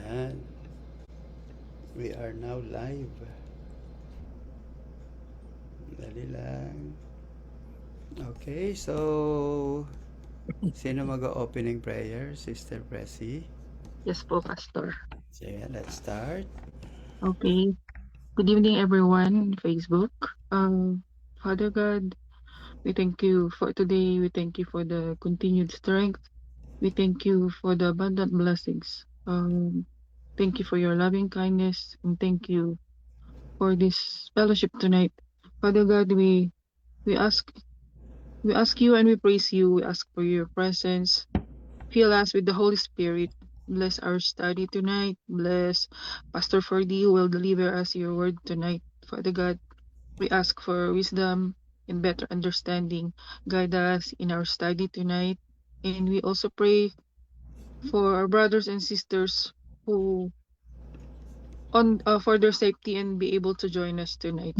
Ayan. We are now live. Dali lang. Okay, so sino mag-opening prayer? Sister Pressy? Yes po, Pastor. Sige, let's start. Okay. Good evening, everyone, Facebook. Father God, we thank you for today. We thank you for the continued strength. We thank you for the abundant blessings. Thank you for your loving kindness, and thank you for this fellowship tonight. Father God, we ask we ask you and we praise you. We ask for your presence. Fill us with the Holy Spirit. Bless our study tonight. Bless Pastor Ferdy who will deliver us your word tonight. Father God, we ask for wisdom and better understanding. Guide us in our study tonight. And we also pray for our brothers and sisters who for their safety and be able to join us tonight.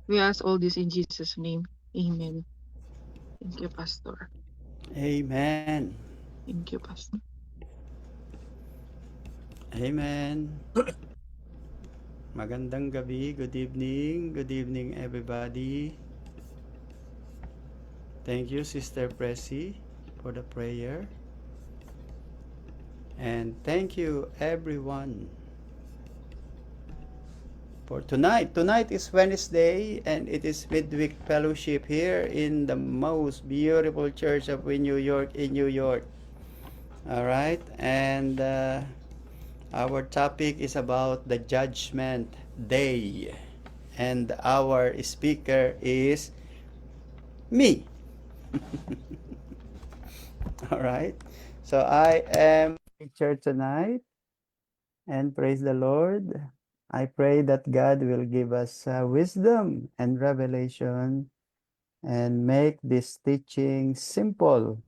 We ask all this in Jesus' name. Amen. Thank you, Pastor. Amen. Thank you, Pastor. Amen. Magandang gabi. Good evening. Good evening, everybody. Thank you, Sister Pressy, for the prayer. And thank you, everyone, for tonight. Tonight is Wednesday, and it is Midweek Fellowship here in the most beautiful church of New York, in New York. All right, and our topic is about the Judgment Day, and our speaker is me. All right, so I am preacher tonight, and praise the Lord. I pray that God will give us wisdom and revelation and make this teaching simple,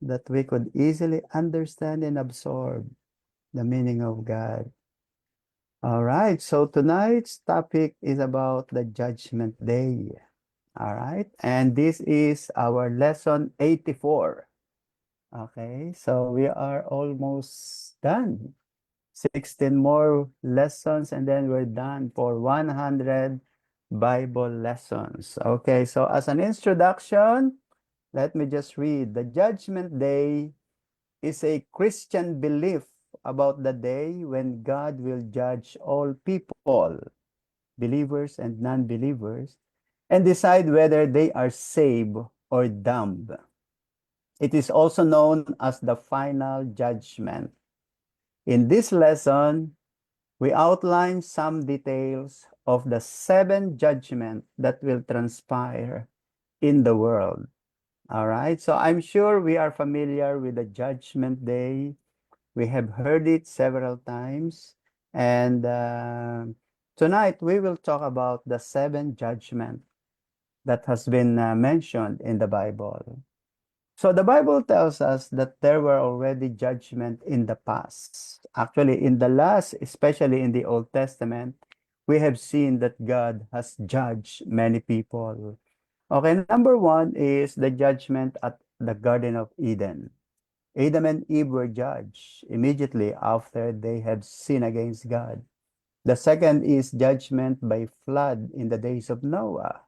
that we could easily understand and absorb the meaning of God. All right, so tonight's topic is about the Judgment Day. All right, and this is our lesson 84. Okay, so we are almost done. 16 more lessons, and then we're done for 100 Bible lessons. Okay, so as an introduction, let me just read. The Judgment Day is a Christian belief about the day when God will judge all people, believers and non-believers, and decide whether they are saved or damned. It is also known as the final judgment. In this lesson, we outline some details of the 7 judgments that will transpire in the world. All right, so I'm sure we are familiar with the Judgment Day. We have heard it several times. And tonight we will talk about the 7 judgments that has been mentioned in the Bible. So the Bible tells us that there were already judgment in the past. Actually, in the last, especially in the Old Testament, we have seen that God has judged many people. Okay, number 1 is the judgment at the Garden of Eden. Adam and Eve were judged immediately after they had sinned against God. The second is judgment by flood in the days of Noah.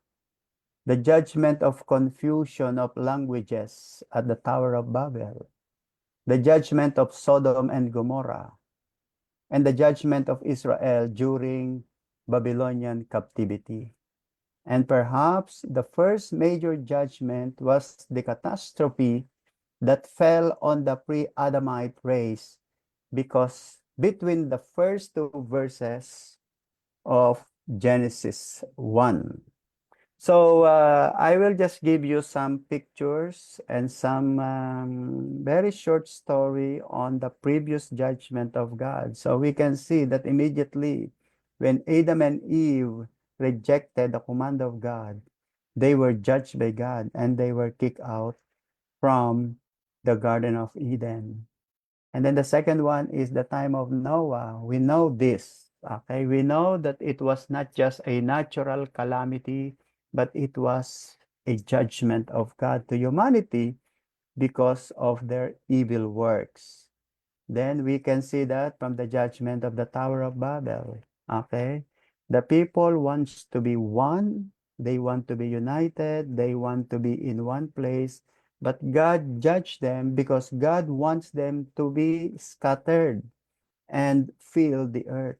The judgment of confusion of languages at the Tower of Babel. The judgment of Sodom and Gomorrah. And the judgment of Israel during Babylonian captivity. And perhaps the first major judgment was the catastrophe that fell on the pre-Adamite race, because between the first 2 verses of Genesis 1. So I will just give you some pictures and some very short story on the previous judgment of God. So we can see that immediately when Adam and Eve rejected the command of God, they were judged by God and they were kicked out from the Garden of Eden. And then the second one is the time of Noah. We know this, okay? We know that it was not just a natural calamity, but it was a judgment of God to humanity because of their evil works. Then we can see that from the judgment of the Tower of Babel. Okay? The people wants to be one. They want to be united. They want to be in one place. But God judged them because God wants them to be scattered and fill the earth.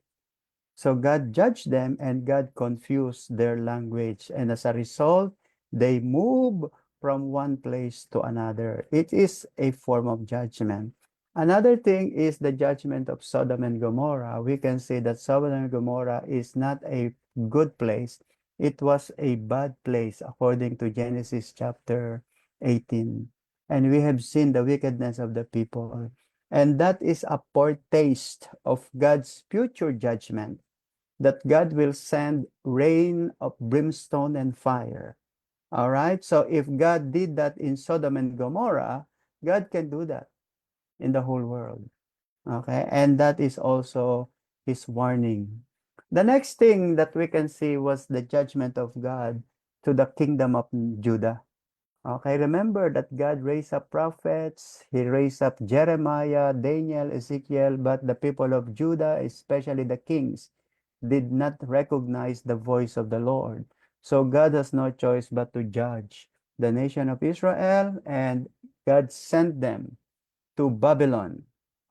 So God judged them and God confused their language. And as a result, they move from one place to another. It is a form of judgment. Another thing is the judgment of Sodom and Gomorrah. We can say that Sodom and Gomorrah is not a good place. It was a bad place according to Genesis chapter 18. And we have seen the wickedness of the people. And that is a foretaste of God's future judgment, that God will send rain of brimstone and fire. All right. So if God did that in Sodom and Gomorrah, God can do that in the whole world. Okay. And that is also his warning. The next thing that we can see was the judgment of God to the kingdom of Judah. Okay, remember that God raised up prophets. He raised up Jeremiah, Daniel, Ezekiel, but the people of Judah, especially the kings, did not recognize the voice of the Lord. So God has no choice but to judge the nation of Israel, and God sent them to Babylon.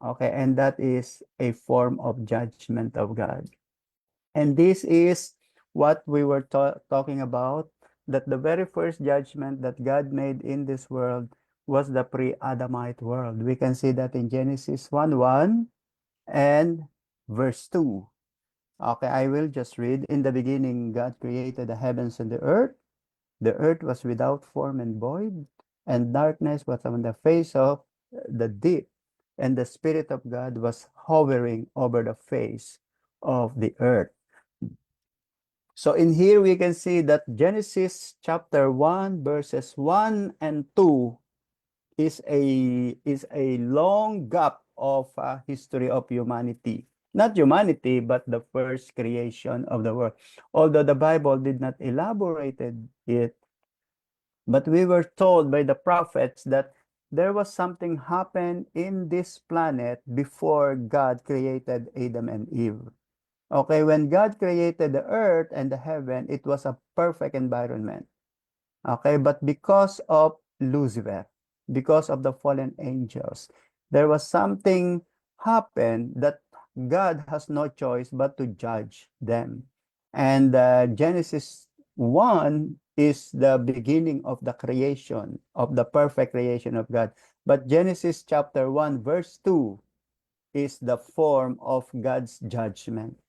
Okay, and that is a form of judgment of God. And this is what we were talking about, that the very first judgment that God made in this world was the pre-Adamite world. We can see that in Genesis 1:1 and verse 2. Okay, I will just read. In the beginning, God created the heavens and the earth. The earth was without form and void, and darkness was on the face of the deep. And the Spirit of God was hovering over the face of the earth. So in here we can see that Genesis chapter 1 verses 1 and 2 is a long gap of history of humanity. Not humanity, but the first creation of the world. Although the Bible did not elaborate it, but we were told by the prophets that there was something happened in this planet before God created Adam and Eve. Okay, when God created the earth and the heaven, it was a perfect environment. Okay, but because of Lucifer, because of the fallen angels, there was something happened that God has no choice but to judge them. And Genesis 1 is the beginning of the creation, of the perfect creation of God. But Genesis chapter 1, verse 2 is the form of God's judgment.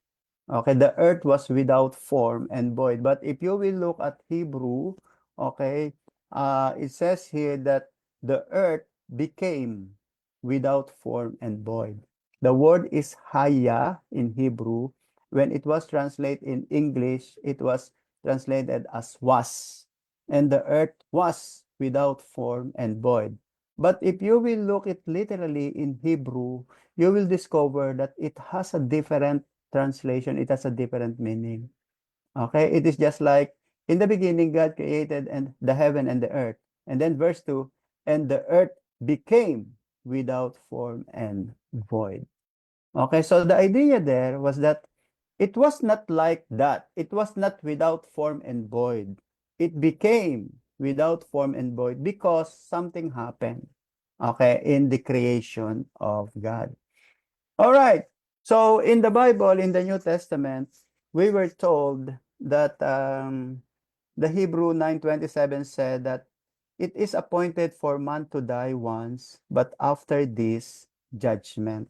Okay, the earth was without form and void. But if you will look at Hebrew, okay, it says here that the earth became without form and void. The word is haya in Hebrew. When it was translated in English, it was translated as was. And the earth was without form and void. But if you will look it literally in Hebrew, you will discover that it has a different translation, it has a different meaning. Okay, it is just like in the beginning God created and the heaven and the earth. And then verse 2, and the earth became without form and void. Okay, so the idea there was that it was not like that. It was not without form and void. It became without form and void because something happened, okay, in the creation of God. All right. So in the Bible, in the New Testament, we were told that the Hebrew 9:27 said that it is appointed for man to die once, but after this, judgment.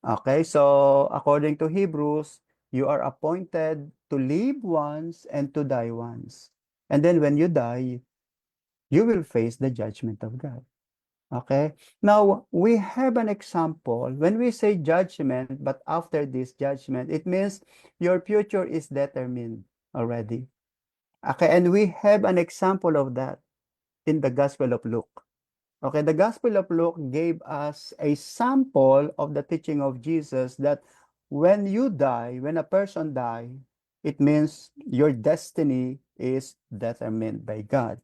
Okay, so according to Hebrews, you are appointed to live once and to die once. And then when you die, you will face the judgment of God. Okay. Now, we have an example. When we say judgment, but after this judgment, it means your future is determined already. Okay. And we have an example of that in the Gospel of Luke. Okay. The Gospel of Luke gave us a sample of the teaching of Jesus that when you die, when a person die, it means your destiny is determined by God.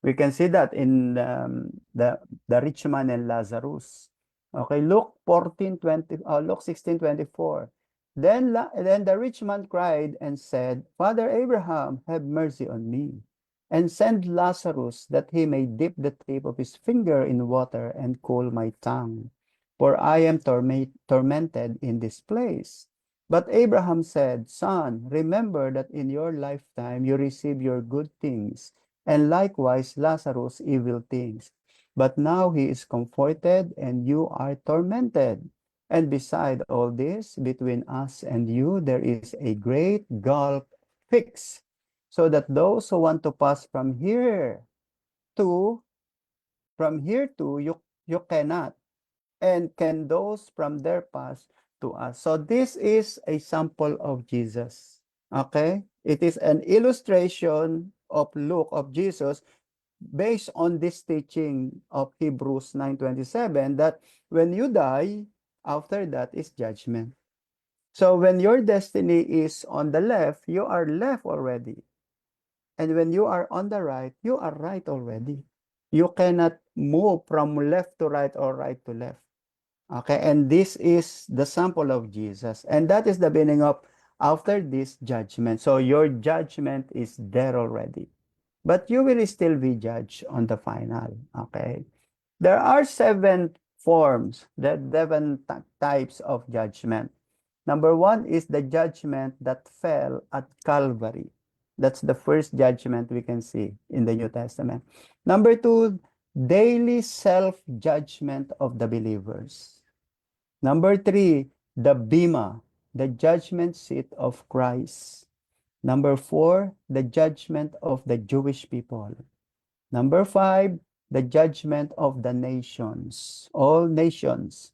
We can see that in the rich man and Lazarus. Okay, Luke 14:20, Luke 16:24. Then the rich man cried and said, Father Abraham, have mercy on me, and send Lazarus that he may dip the tip of his finger in water and cool my tongue, for I am tormented in this place. But Abraham said, Son, remember that in your lifetime you receive your good things, and likewise Lazarus evil things. But now he is comforted and you are tormented. And beside all this, between us and you, there is a great gulf fixed, so that those who want to pass to from here to you cannot, and can those from there pass to us. So this is a sample of Jesus. Okay? It is an illustration of Luke of Jesus based on this teaching of Hebrews 9:27 that when you die, after that is judgment. So when your destiny is on the left, you are left already. And when you are on the right, you are right already. You cannot move from left to right or right to left. Okay, and this is the sample of Jesus. And that is the meaning of after this judgment. So your judgment is there already. But you will still be judged on the final. Okay. There are seven forms, the seven types of judgment. Number one is the judgment that fell at Calvary. That's the first judgment we can see in the New Testament. Number two, daily self-judgment of the believers. Number three, the Bema, the judgment seat of Christ. Number four, the judgment of the Jewish people. Number five, the judgment of the nations, all nations.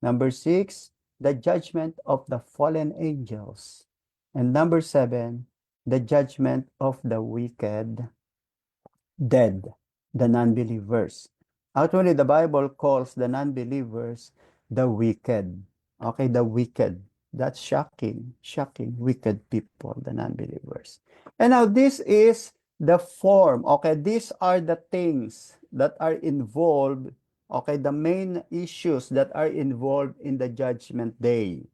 Number six, the judgment of the fallen angels. And number seven, the judgment of the wicked dead, the non-believers. Actually, the Bible calls the non-believers the wicked. Okay, the wicked. That's shocking, shocking, wicked people, the non-believers. And now this is the form. Okay, these are the things that are involved. Okay, the main issues that are involved in the judgment day.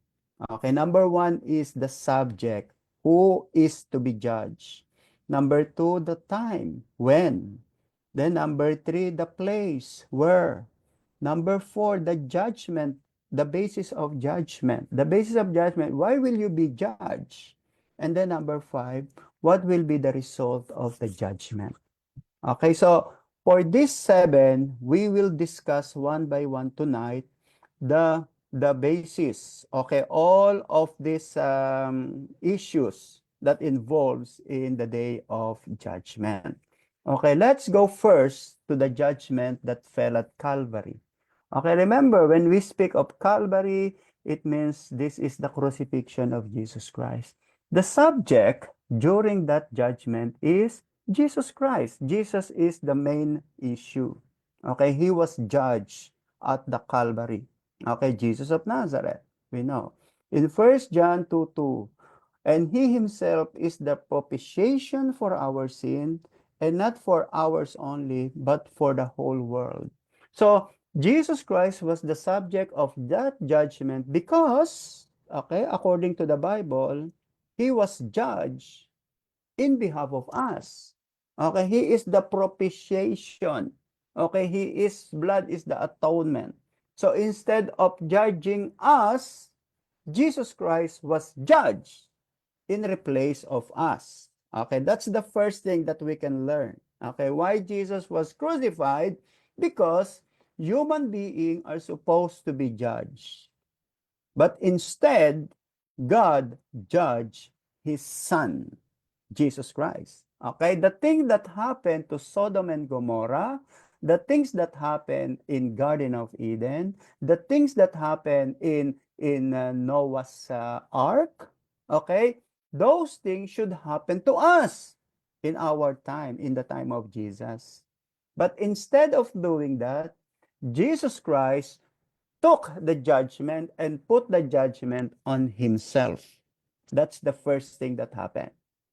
Okay, number one is the subject, who is to be judged. Number two, the time, when. Then number three, the place, where. Number four, the judgment, the basis of judgment. The basis of judgment, why will you be judged? And then number five, what will be the result of the judgment? Okay, so for these seven, we will discuss one by one tonight the basis. Okay, all of these issues that involves in the day of judgment. Okay, let's go first to the judgment that fell at Calvary. Okay, remember when we speak of Calvary, it means this is the crucifixion of Jesus Christ. The subject during that judgment is Jesus Christ. Jesus is the main issue. Okay, he was judged at the Calvary. Okay, Jesus of Nazareth, we know. In 1 John 2:2, and he himself is the propitiation for our sin, and not for ours only, but for the whole world. So, Jesus Christ was the subject of that judgment because, okay, according to the Bible, he was judged in behalf of us. Okay, he is the propitiation. Okay, his blood is the atonement. So instead of judging us, Jesus Christ was judged in replace of us. Okay, that's the first thing that we can learn. Okay, why Jesus was crucified? Because human beings are supposed to be judged. But instead, God judged his son, Jesus Christ. Okay, the thing that happened to Sodom and Gomorrah, the things that happened in Garden of Eden, the things that happened in Noah's ark, okay, those things should happen to us in our time, in the time of Jesus. But instead of doing that, Jesus Christ took the judgment and put the judgment on himself. That's the first thing that happened.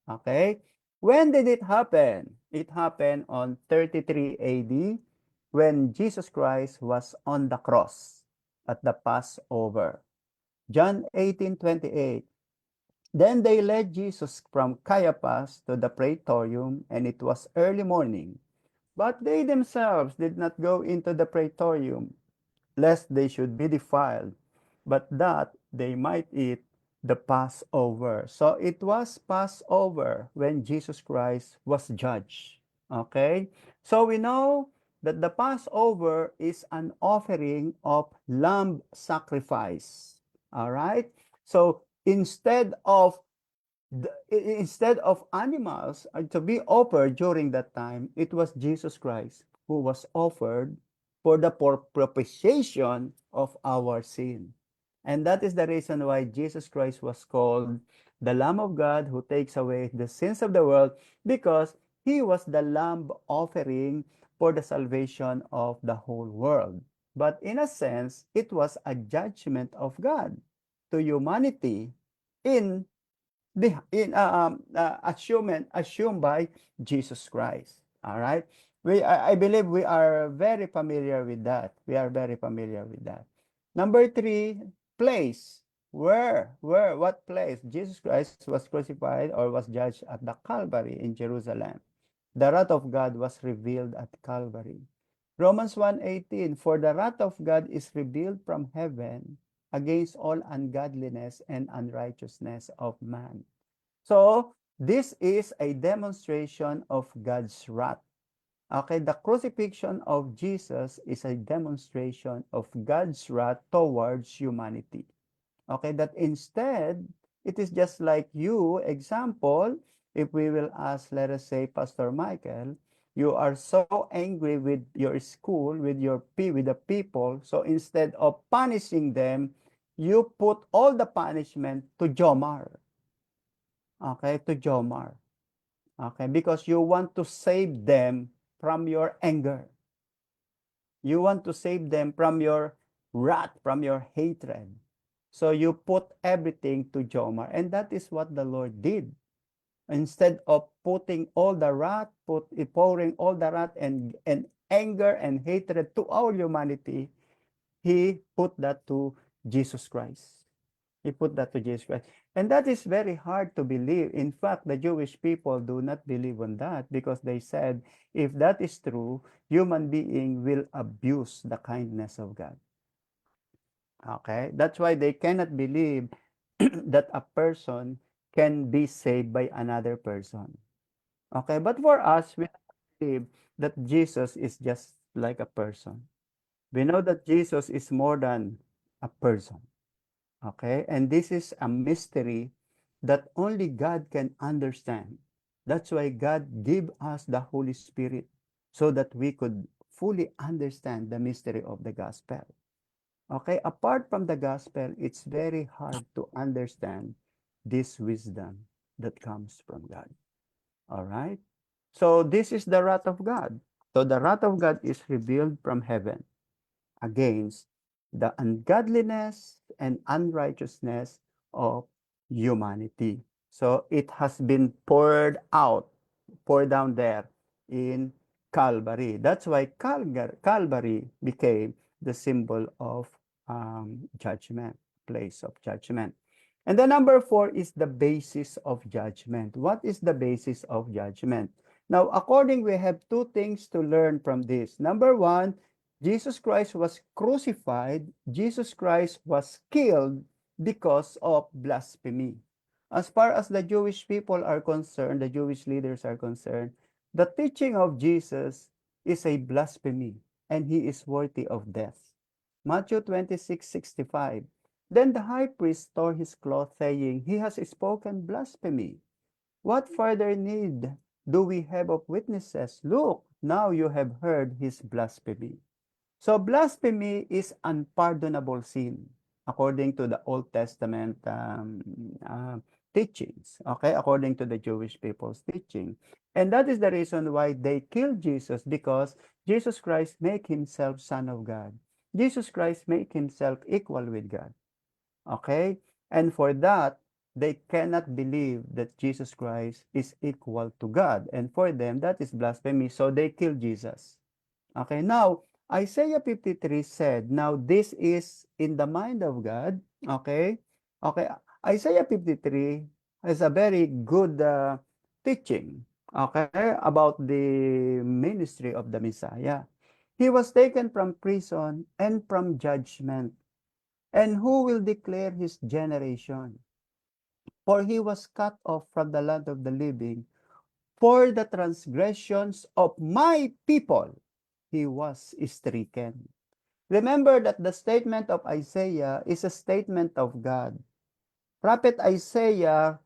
Okay? When did it happen? It happened on 33 AD when Jesus Christ was on the cross. at the Passover. John 18:28. Then they led Jesus from Caiaphas to the praetorium, and it was early morning. But they themselves did not go into the praetorium, lest they should be defiled, but that they might eat the Passover. So it was Passover when Jesus Christ was judged. Okay? So we know that the Passover is an offering of lamb sacrifice. All right? So instead of animals to be offered during that time, it was Jesus Christ who was offered for the propitiation of our sin. And that is the reason why Jesus Christ was called the Lamb of God who takes away the sins of the world, because he was the lamb offering for the salvation of the whole world. But in a sense, it was a judgment of God to humanity in assumed by Jesus Christ. All right. I believe we are very familiar with that. We are very familiar with that. Number three, place. What place? Jesus Christ was crucified or was judged at the Calvary in Jerusalem. The wrath of God was revealed at Calvary. Romans 1:18, for the wrath of God is revealed from heaven against all ungodliness and unrighteousness of man. So, this is a demonstration of God's wrath. Okay, the crucifixion of Jesus is a demonstration of God's wrath towards humanity. Okay, that instead, it is just like you, example, if we will ask, let us say, Pastor Michael, you are so angry with your school, with the people, so instead of punishing them, you put all the punishment to Jomar. Okay, to Jomar. Okay, because you want to save them from your anger. You want to save them from your wrath, from your hatred. So you put everything to Jomar. And that is what the Lord did. Instead of putting all the wrath, pouring all the wrath and anger and hatred to our humanity, he put that to Jesus Christ. He put that to Jesus Christ. And that is very hard to believe. In fact, the Jewish people do not believe on that because they said, if that is true, human being will abuse the kindness of God. Okay? That's why they cannot believe that a person can be saved by another person. Okay? But for us, we believe that Jesus is just like a person. We know that Jesus is more than a person. Okay? And this is a mystery that only God can understand. That's why God gave us the Holy Spirit so that we could fully understand the mystery of the gospel. Okay? Apart from the gospel, it's very hard to understand this wisdom that comes from God. All right? So this is the wrath of God. So the wrath of God is revealed from heaven against the ungodliness and unrighteousness of humanity. So it has been poured down there in Calvary. That's why Calvary became the symbol of judgment, place of judgment. And the number four is the basis of judgment. What is the basis of judgment? Now, we have two things to learn from this. Number one, Jesus Christ was crucified, Jesus Christ was killed because of blasphemy. As far as the Jewish people are concerned, the Jewish leaders are concerned, the teaching of Jesus is a blasphemy and he is worthy of death. Matthew 26:65. Then the high priest tore his cloth, saying, he has spoken blasphemy. What further need do we have of witnesses? Look, now you have heard his blasphemy. So blasphemy is unpardonable sin according to the Old Testament teachings, okay, according to the Jewish people's teaching. And that is the reason why they killed Jesus, because Jesus Christ make himself Son of God. Jesus Christ make himself equal with God, okay? And for that, they cannot believe that Jesus Christ is equal to God. And for them, that is blasphemy. So they killed Jesus. Okay, now, Isaiah 53 said, now this is in the mind of God, okay? Okay, Isaiah 53 is a very good teaching, okay, about the ministry of the Messiah. He was taken from prison and from judgment. And who will declare his generation? For he was cut off from the land of the living. For the transgressions of my people, he was stricken. Remember that the statement of Isaiah is a statement of God. Prophet Isaiah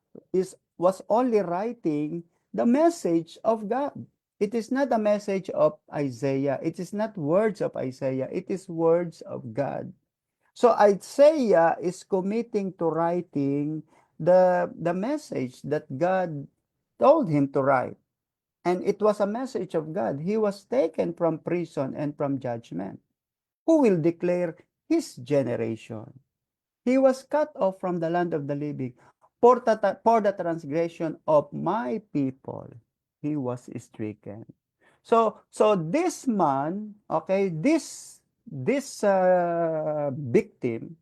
was only writing the message of God. It is not a message of Isaiah. It is not words of Isaiah. It is words of God. So Isaiah is committing to writing the message that God told him to write. And it was a message of God. He was taken from prison and from judgment. Who will declare his generation? He was cut off from the land of the living. For the transgression of my people, he was stricken. So this man, okay, this victim,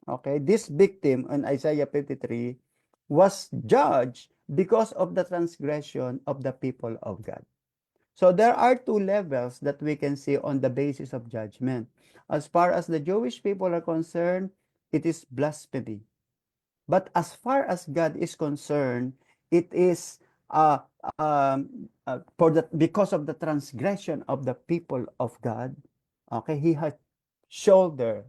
okay, this victim in Isaiah 53 was judged because of the transgression of the people of God. So there are two levels that we can see on the basis of judgment. As far as the Jewish people are concerned, it is blasphemy. But as far as God is concerned, it is for the because of the transgression of the people of God. Okay, he had shoulder.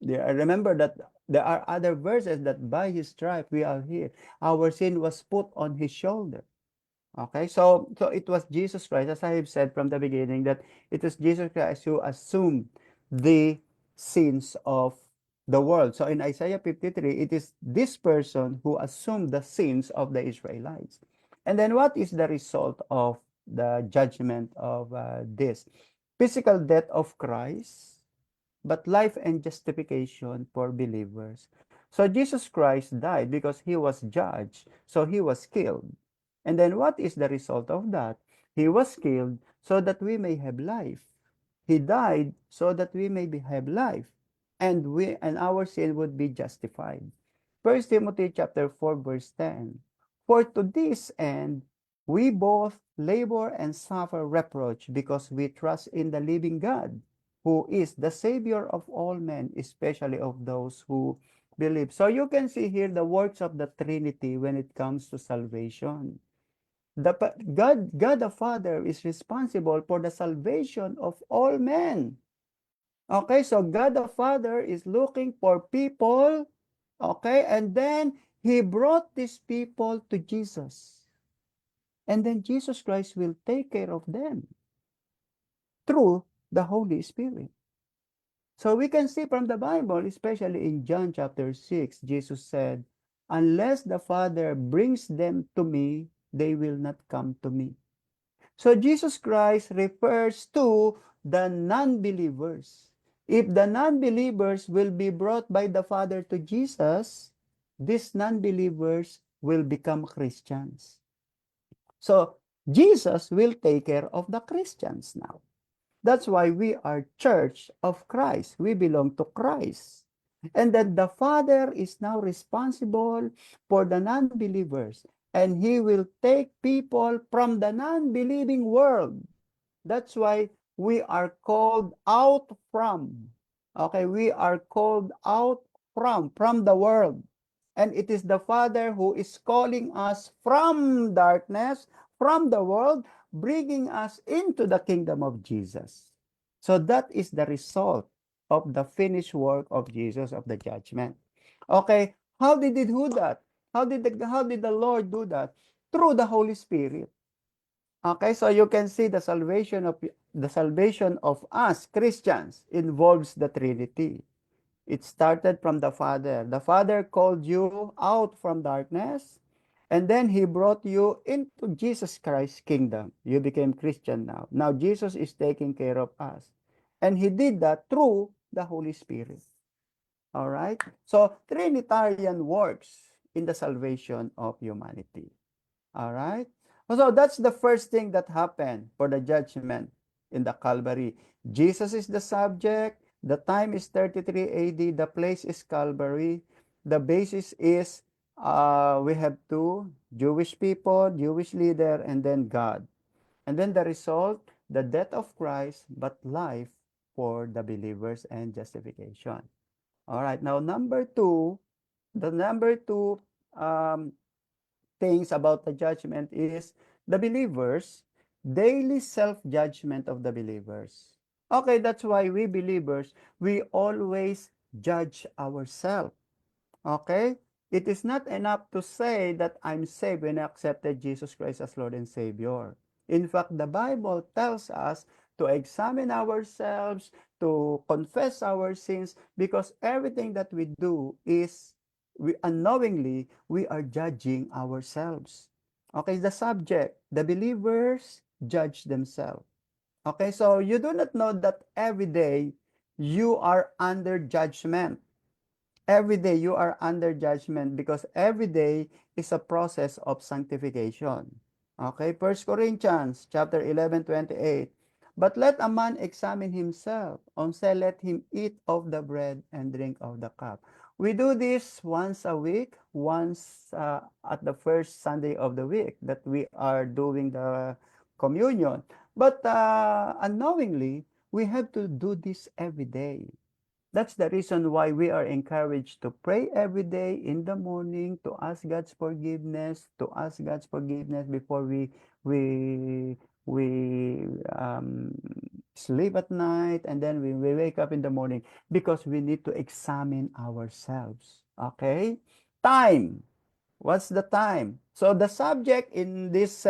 Remember that there are other verses that by his stripe we are here. Our sin was put on his shoulder. Okay, so it was Jesus Christ, as I have said from the beginning, that it was Jesus Christ who assumed the sins of the world. So in Isaiah 53, it is this person who assumed the sins of the Israelites. And then what is the result of the judgment of this? Physical death of Christ, but life and justification for believers. So Jesus Christ died because he was judged, so he was killed. And then what is the result of that? He was killed so that we may have life. He died so that we may have life, and our sin would be justified. First Timothy chapter 4 verse 10. For to this end we both labor and suffer reproach because we trust in the living God, who is the Savior of all men, especially of those who believe. So you can see here the works of the Trinity when it comes to salvation. God the Father is responsible for the salvation of all men. Okay, so God the Father is looking for people, okay, and then he brought these people to Jesus. And then Jesus Christ will take care of them through the Holy Spirit. So we can see from the Bible, especially in John chapter 6, Jesus said, unless the Father brings them to me, they will not come to me. So Jesus Christ refers to the non-believers. If the non-believers will be brought by the Father to Jesus, these non-believers will become Christians. So Jesus will take care of the Christians now. That's why we are Church of Christ. We belong to Christ. And then the Father is now responsible for the non-believers. And he will take people from the non-believing world. That's why we are called out from. Okay, we are called out from the world. And it is the Father who is calling us from darkness, from the world, bringing us into the kingdom of Jesus. So that is the result of the finished work of Jesus of the judgment. Okay, how did he do that? How did the Lord do that? Through the Holy Spirit. Okay, so you can see the salvation of us Christians involves the Trinity. It started from the Father. The Father called you out from darkness, and then he brought you into Jesus Christ's kingdom. You became Christian now. Now Jesus is taking care of us. And he did that through the Holy Spirit. All right? So Trinitarian works in the salvation of humanity. All right? So that's the first thing that happened for the judgment. in the Calvary. Jesus is the subject. The time is 33 AD. The place is Calvary. The basis is we have two Jewish people, Jewish leader, and then God. And then the result, the death of Christ, but life for the believers and justification. All right. Now, the number two um, things about the judgment is the believers, daily self-judgment of the believers. Okay, that's why we believers, we always judge ourselves. Okay? It is not enough to say that I'm saved when I accepted Jesus Christ as Lord and Savior. In fact, the Bible tells us to examine ourselves, to confess our sins, because everything that we do is, we unknowingly, we are judging ourselves. Okay, the subject, the believers judge themselves. Okay, so you do not know that every day you are under judgment. Every day you are under judgment because every day is a process of sanctification. Okay, First Corinthians chapter 11:28. But let a man examine himself, also let him eat of the bread and drink of the cup. We do this once a week, once at the first Sunday of the week that we are doing the communion. But unknowingly, we have to do this every day. That's the reason why we are encouraged to pray every day in the morning, to ask God's forgiveness before we sleep at night, and then we wake up in the morning, because we need to examine ourselves. Okay? Time. What's the time? So the subject in this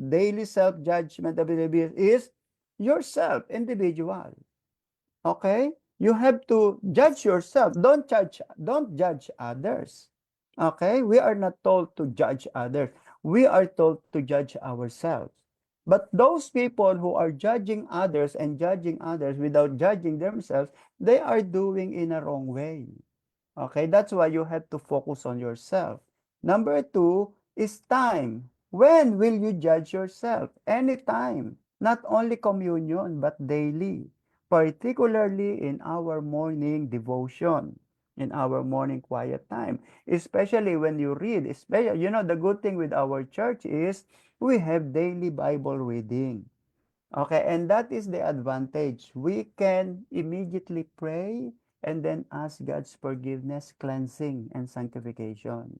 daily self-judgment ability is yourself, individual. Okay? You have to judge yourself. Don't judge others. Okay? We are not told to judge others. We are told to judge ourselves. But those people who are judging others and judging others without judging themselves, they are doing in a wrong way. Okay, that's why you have to focus on yourself. Number two is time. When will you judge yourself? Anytime. Not only communion, but daily. Particularly in our morning devotion, in our morning quiet time. Especially when you read. Especially, the good thing with our church is we have daily Bible reading. Okay, and that is the advantage. We can immediately pray and then ask God's forgiveness, cleansing, and sanctification.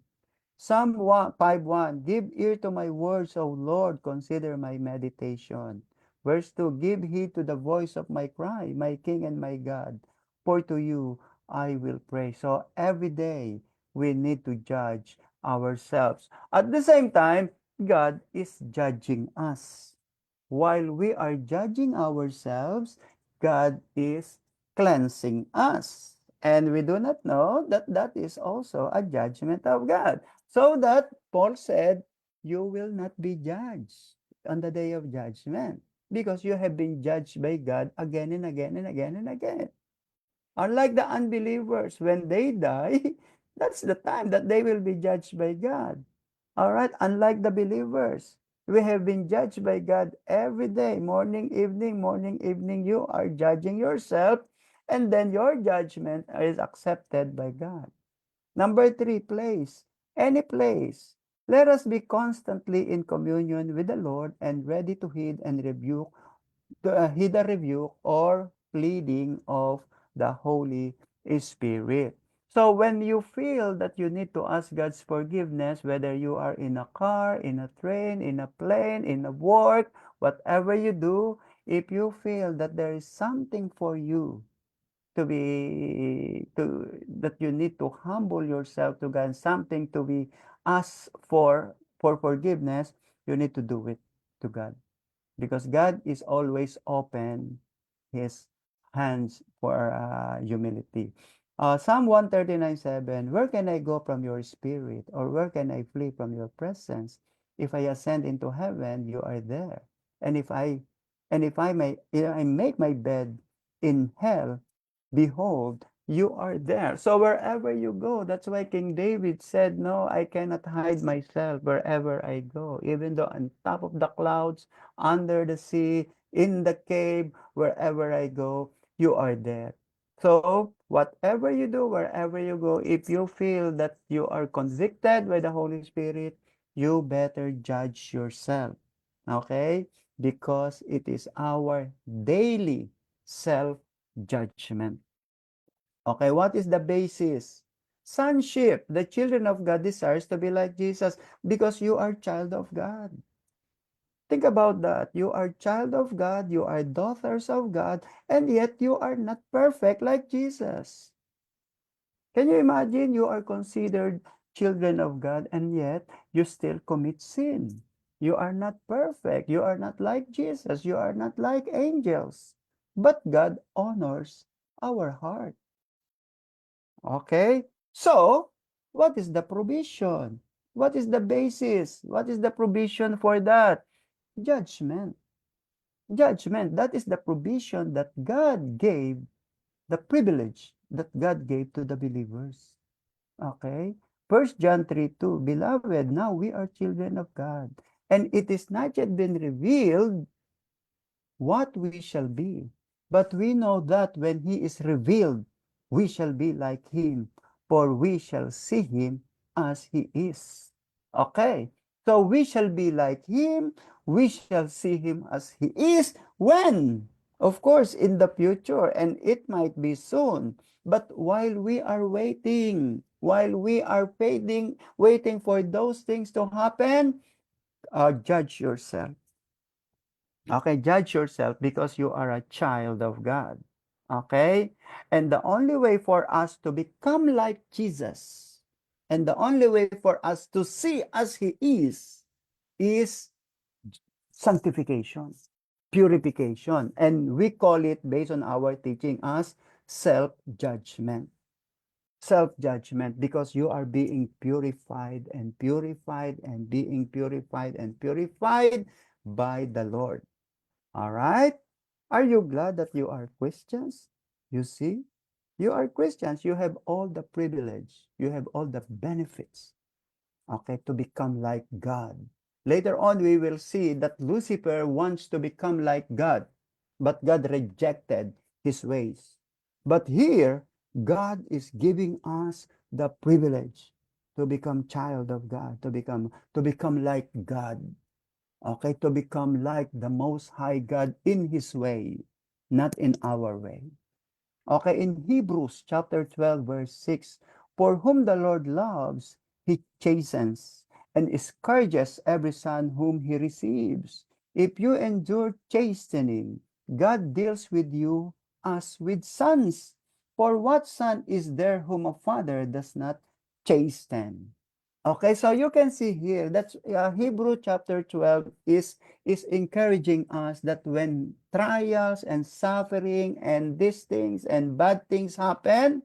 Psalm 5:1, give ear to my words, O Lord, consider my meditation. Verse 2, give heed to the voice of my cry, my King and my God, for to you I will pray. So every day we need to judge ourselves. At the same time, God is judging us. While we are judging ourselves, God is cleansing us. And we do not know that that is also a judgment of God. So that Paul said, you will not be judged on the day of judgment because you have been judged by God again and again and again and again. Unlike the unbelievers, when they die, that's the time that they will be judged by God. All right, unlike the believers, we have been judged by God every day, morning, evening. You are judging yourself, and then your judgment is accepted by God. Number three, place. Any place. Let us be constantly in communion with the Lord and ready to heed and rebuke heed a rebuke or pleading of the Holy Spirit. So when you feel that you need to ask God's forgiveness, whether you are in a car, in a train, in a plane, in a work, whatever you do, if you feel that there is something for you that you need to humble yourself to God, something to be asked for forgiveness, you need to do it to God, because God is always open his hands for humility. Psalm 139:7, where can I go from your spirit, or where can I flee from your presence? If I ascend into heaven, you are there. And if I make my bed in hell, behold, you are there. So wherever you go, that's why King David said, no, I cannot hide myself wherever I go, even though on top of the clouds, under the sea, in the cave, wherever I go, you are there. So whatever you do, wherever you go, if you feel that you are convicted by the Holy Spirit, you better judge yourself. Okay? Because it is our daily self-judgment. Okay, what is the basis? Sonship. The children of God desires to be like Jesus because you are child of God. Think about that. You are child of God, you are daughters of God, and yet you are not perfect like Jesus. Can you imagine you are considered children of God and yet you still commit sin? You are not perfect. You are not like Jesus. You are not like angels. But God honors our heart. Okay? So, what is the provision? What is the basis? What is the provision for that? Judgment. Judgment. That is the provision that God gave, the privilege that God gave to the believers. Okay? First John 3:2, Beloved, now we are children of God, and it is not yet been revealed what we shall be. But we know that when he is revealed, we shall be like him, for we shall see him as he is. Okay, so we shall be like him, we shall see him as he is. When? Of course, in the future, and it might be soon. But while we are waiting, while we are waiting for those things to happen, judge yourself. Okay, judge yourself because you are a child of God. Okay? And the only way for us to become like Jesus, and the only way for us to see as He is sanctification, purification. And we call it, based on our teaching, as self-judgment. Self-judgment, because you are being purified and purified and being purified and purified by the Lord. All right? Are you glad that you are Christians? You see, you are Christians. You have all the privilege. You have all the benefits, okay, to become like God. Later on, we will see that Lucifer wants to become like God, but God rejected his ways. But here, God is giving us the privilege to become child of God, to become like God. Okay, to become like the Most High God in His way, not in our way. Okay, in Hebrews chapter 12, verse 6, for whom the Lord loves, He chastens and scourges every son whom He receives. If you endure chastening, God deals with you as with sons. For what son is there whom a father does not chasten? Okay, so you can see here that Hebrew chapter 12 is encouraging us that when trials and suffering and these things and bad things happen,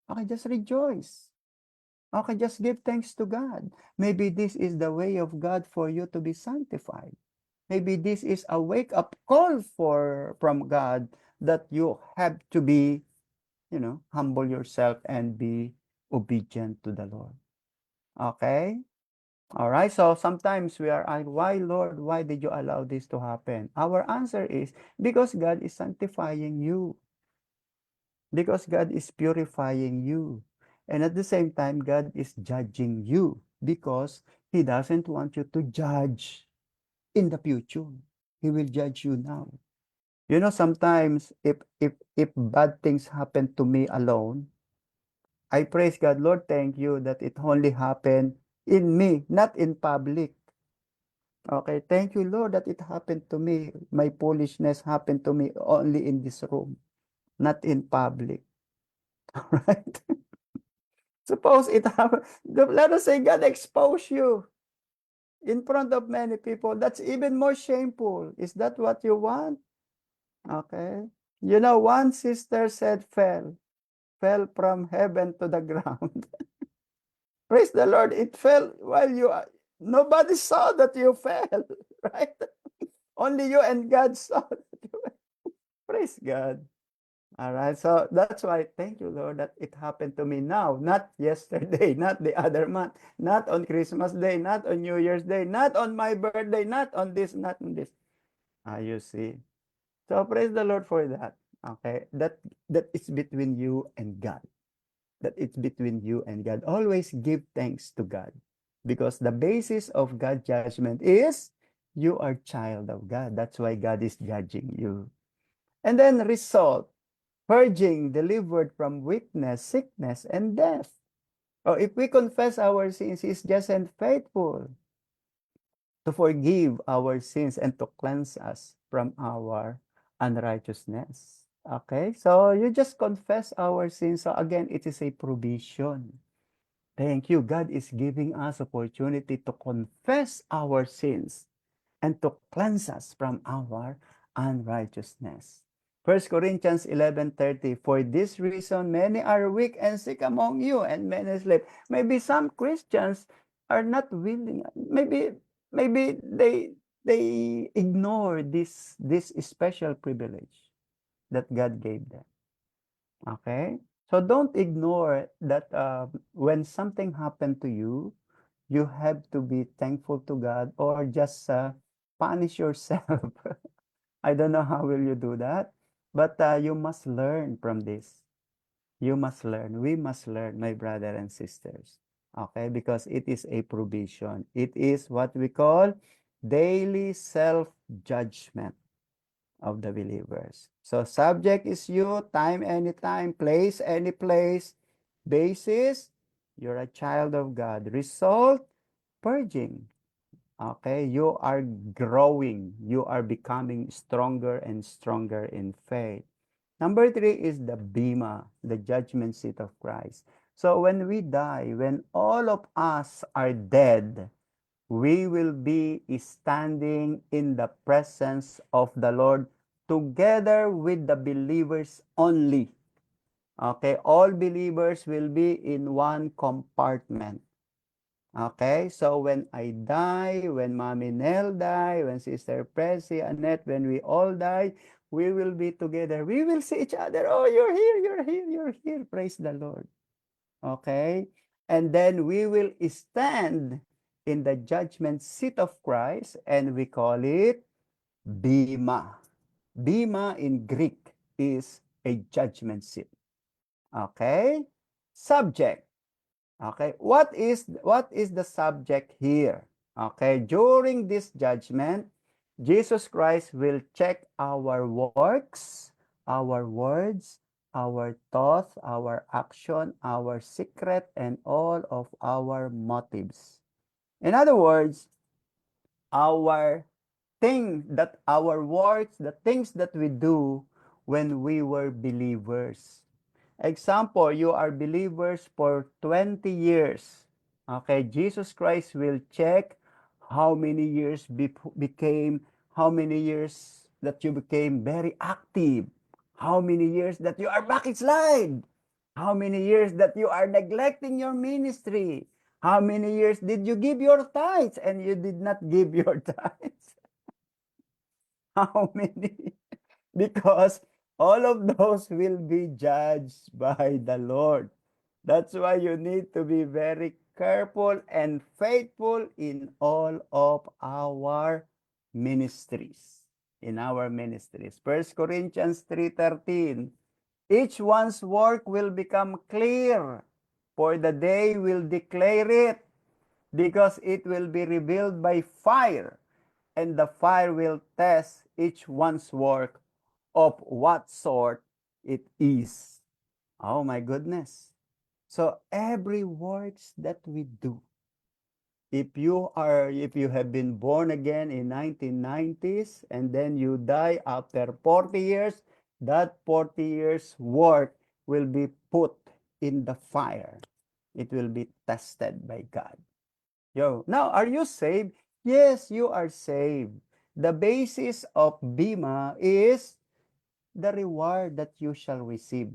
okay, just rejoice. Okay, just give thanks to God. Maybe this is the way of God for you to be sanctified. Maybe this is a wake-up call from God that you have to be, humble yourself and be obedient to the Lord. Okay? All right, so sometimes we are like, why, Lord, why did you allow this to happen? Our answer is because God is sanctifying you, because God is purifying you. And at the same time, God is judging you because He doesn't want you to judge in the future. He will judge you now. Sometimes if bad things happen to me alone, I praise God, Lord, thank you that it only happened in me, not in public. Okay, thank you, Lord, that it happened to me. My foolishness happened to me only in this room, not in public. All right? Suppose it happened. Let us say God expose you in front of many people. That's even more shameful. Is that what you want? Okay. One sister said fell from heaven to the ground. Praise the Lord. It fell while nobody saw that you fell, right? Only you and God saw that you fell. Praise God. All right. So that's why thank you, Lord, that it happened to me now, not yesterday, not the other month, not on Christmas Day, not on New Year's Day, not on my birthday, not on this, not on this. Ah, you see. So praise the Lord for that. Okay. That is between you and God. That it's between you and God. Always give thanks to God. Because the basis of God's judgment is you are child of God. That's why God is judging you. And then result, purging, delivered from weakness, sickness, and death. Or if we confess our sins, He is just and faithful to forgive our sins and to cleanse us from our unrighteousness. Okay, so you just confess our sins. So again, it is a provision. Thank you. God is giving us opportunity to confess our sins and to cleanse us from our unrighteousness. First Corinthians 11:30, for this reason many are weak and sick among you, and many sleep. Maybe some Christians are not willing. Maybe they ignore this special privilege that God gave them. Okay? So don't ignore that when something happened to you, you have to be thankful to God or just punish yourself. I don't know how will you do that, but you must learn from this. You must learn. We must learn, my brother and sisters. Okay? Because it is a provision. It is what we call daily self-judgment of the believers. So subject is you, time anytime, place any place. Basis, you're a child of God. Result, purging. Okay, you are growing. You are becoming stronger and stronger in faith. Number three is the bema, the judgment seat of Christ. So when we die, when all of us are dead, we will be standing in the presence of the Lord together with the believers only. Okay, all believers will be in one compartment. Okay, so when I die, when Mommy Nell die, when Sister Pressy, Annette, when we all die, we will be together. We will see each other. Oh, you're here, you're here, you're here. Praise the Lord. Okay? And then we will stand in the judgment seat of Christ, and we call it Bema. Bema in Greek is a judgment seat. Okay? Subject. Okay? What is the subject here? Okay? During this judgment, Jesus Christ will check our works, our words, our thoughts, our action, our secret, and all of our motives. In other words, our our works, the things that we do when we were believers. Example, you are believers for 20 years. Okay, Jesus Christ will check how many years how many years that you became very active, how many years that you are backslide, how many years that you are neglecting your ministry, how many years did you give your tithes and you did not give your tithes? How many? Because all of those will be judged by the Lord. That's why you need to be very careful and faithful in all of our ministries. In our ministries. First Corinthians 3:13. Each one's work will become clear, for the day will declare it, because it will be revealed by fire, and the fire will test each one's work of what sort it is. Oh my goodness. So every works that we do, if you have been born again in 1990s and then you die after 40 years, that 40 years work will be put in the fire. It will be tested by God. Yo, now are you saved? Yes, you are saved. The basis of Bima is the reward that you shall receive.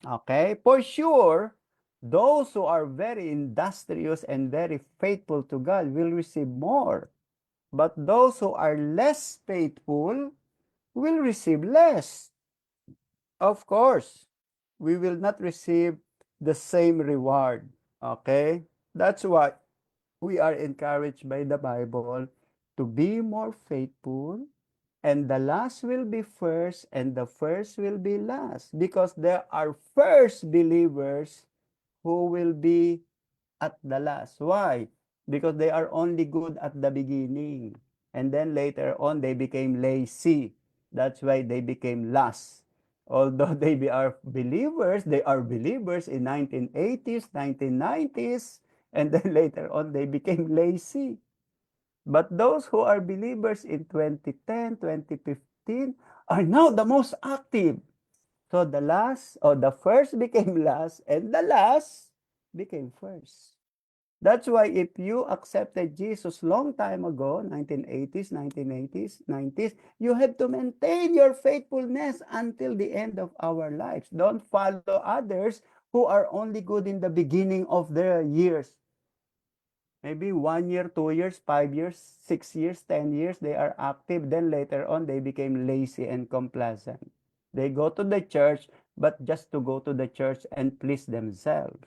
Okay? For sure, those who are very industrious and very faithful to God will receive more. But those who are less faithful will receive less. of course, we will not receive the same reward. Okay? That's why we are encouraged by the Bible to be more faithful, and the last will be first, and the first will be last, because there are first believers who will be at the last. Why? Because they are only good at the beginning. And then later on, they became lazy. That's why they became last. Although they are believers in 1980s, 1990s, and then later on, they became lazy. But those who are believers in 2010, 2015 are now the most active. So the last, or the first became last, and the last became first. That's why if you accepted Jesus long time ago, 1980s, 1980s, 90s, you have to maintain your faithfulness until the end of our lives. Don't follow others who are only good in the beginning of their years. Maybe 1 year, 2 years, 5 years, 6 years, 10 years, they are active. Then later on, they became lazy and complacent. They go to the church, but just to go to the church and please themselves.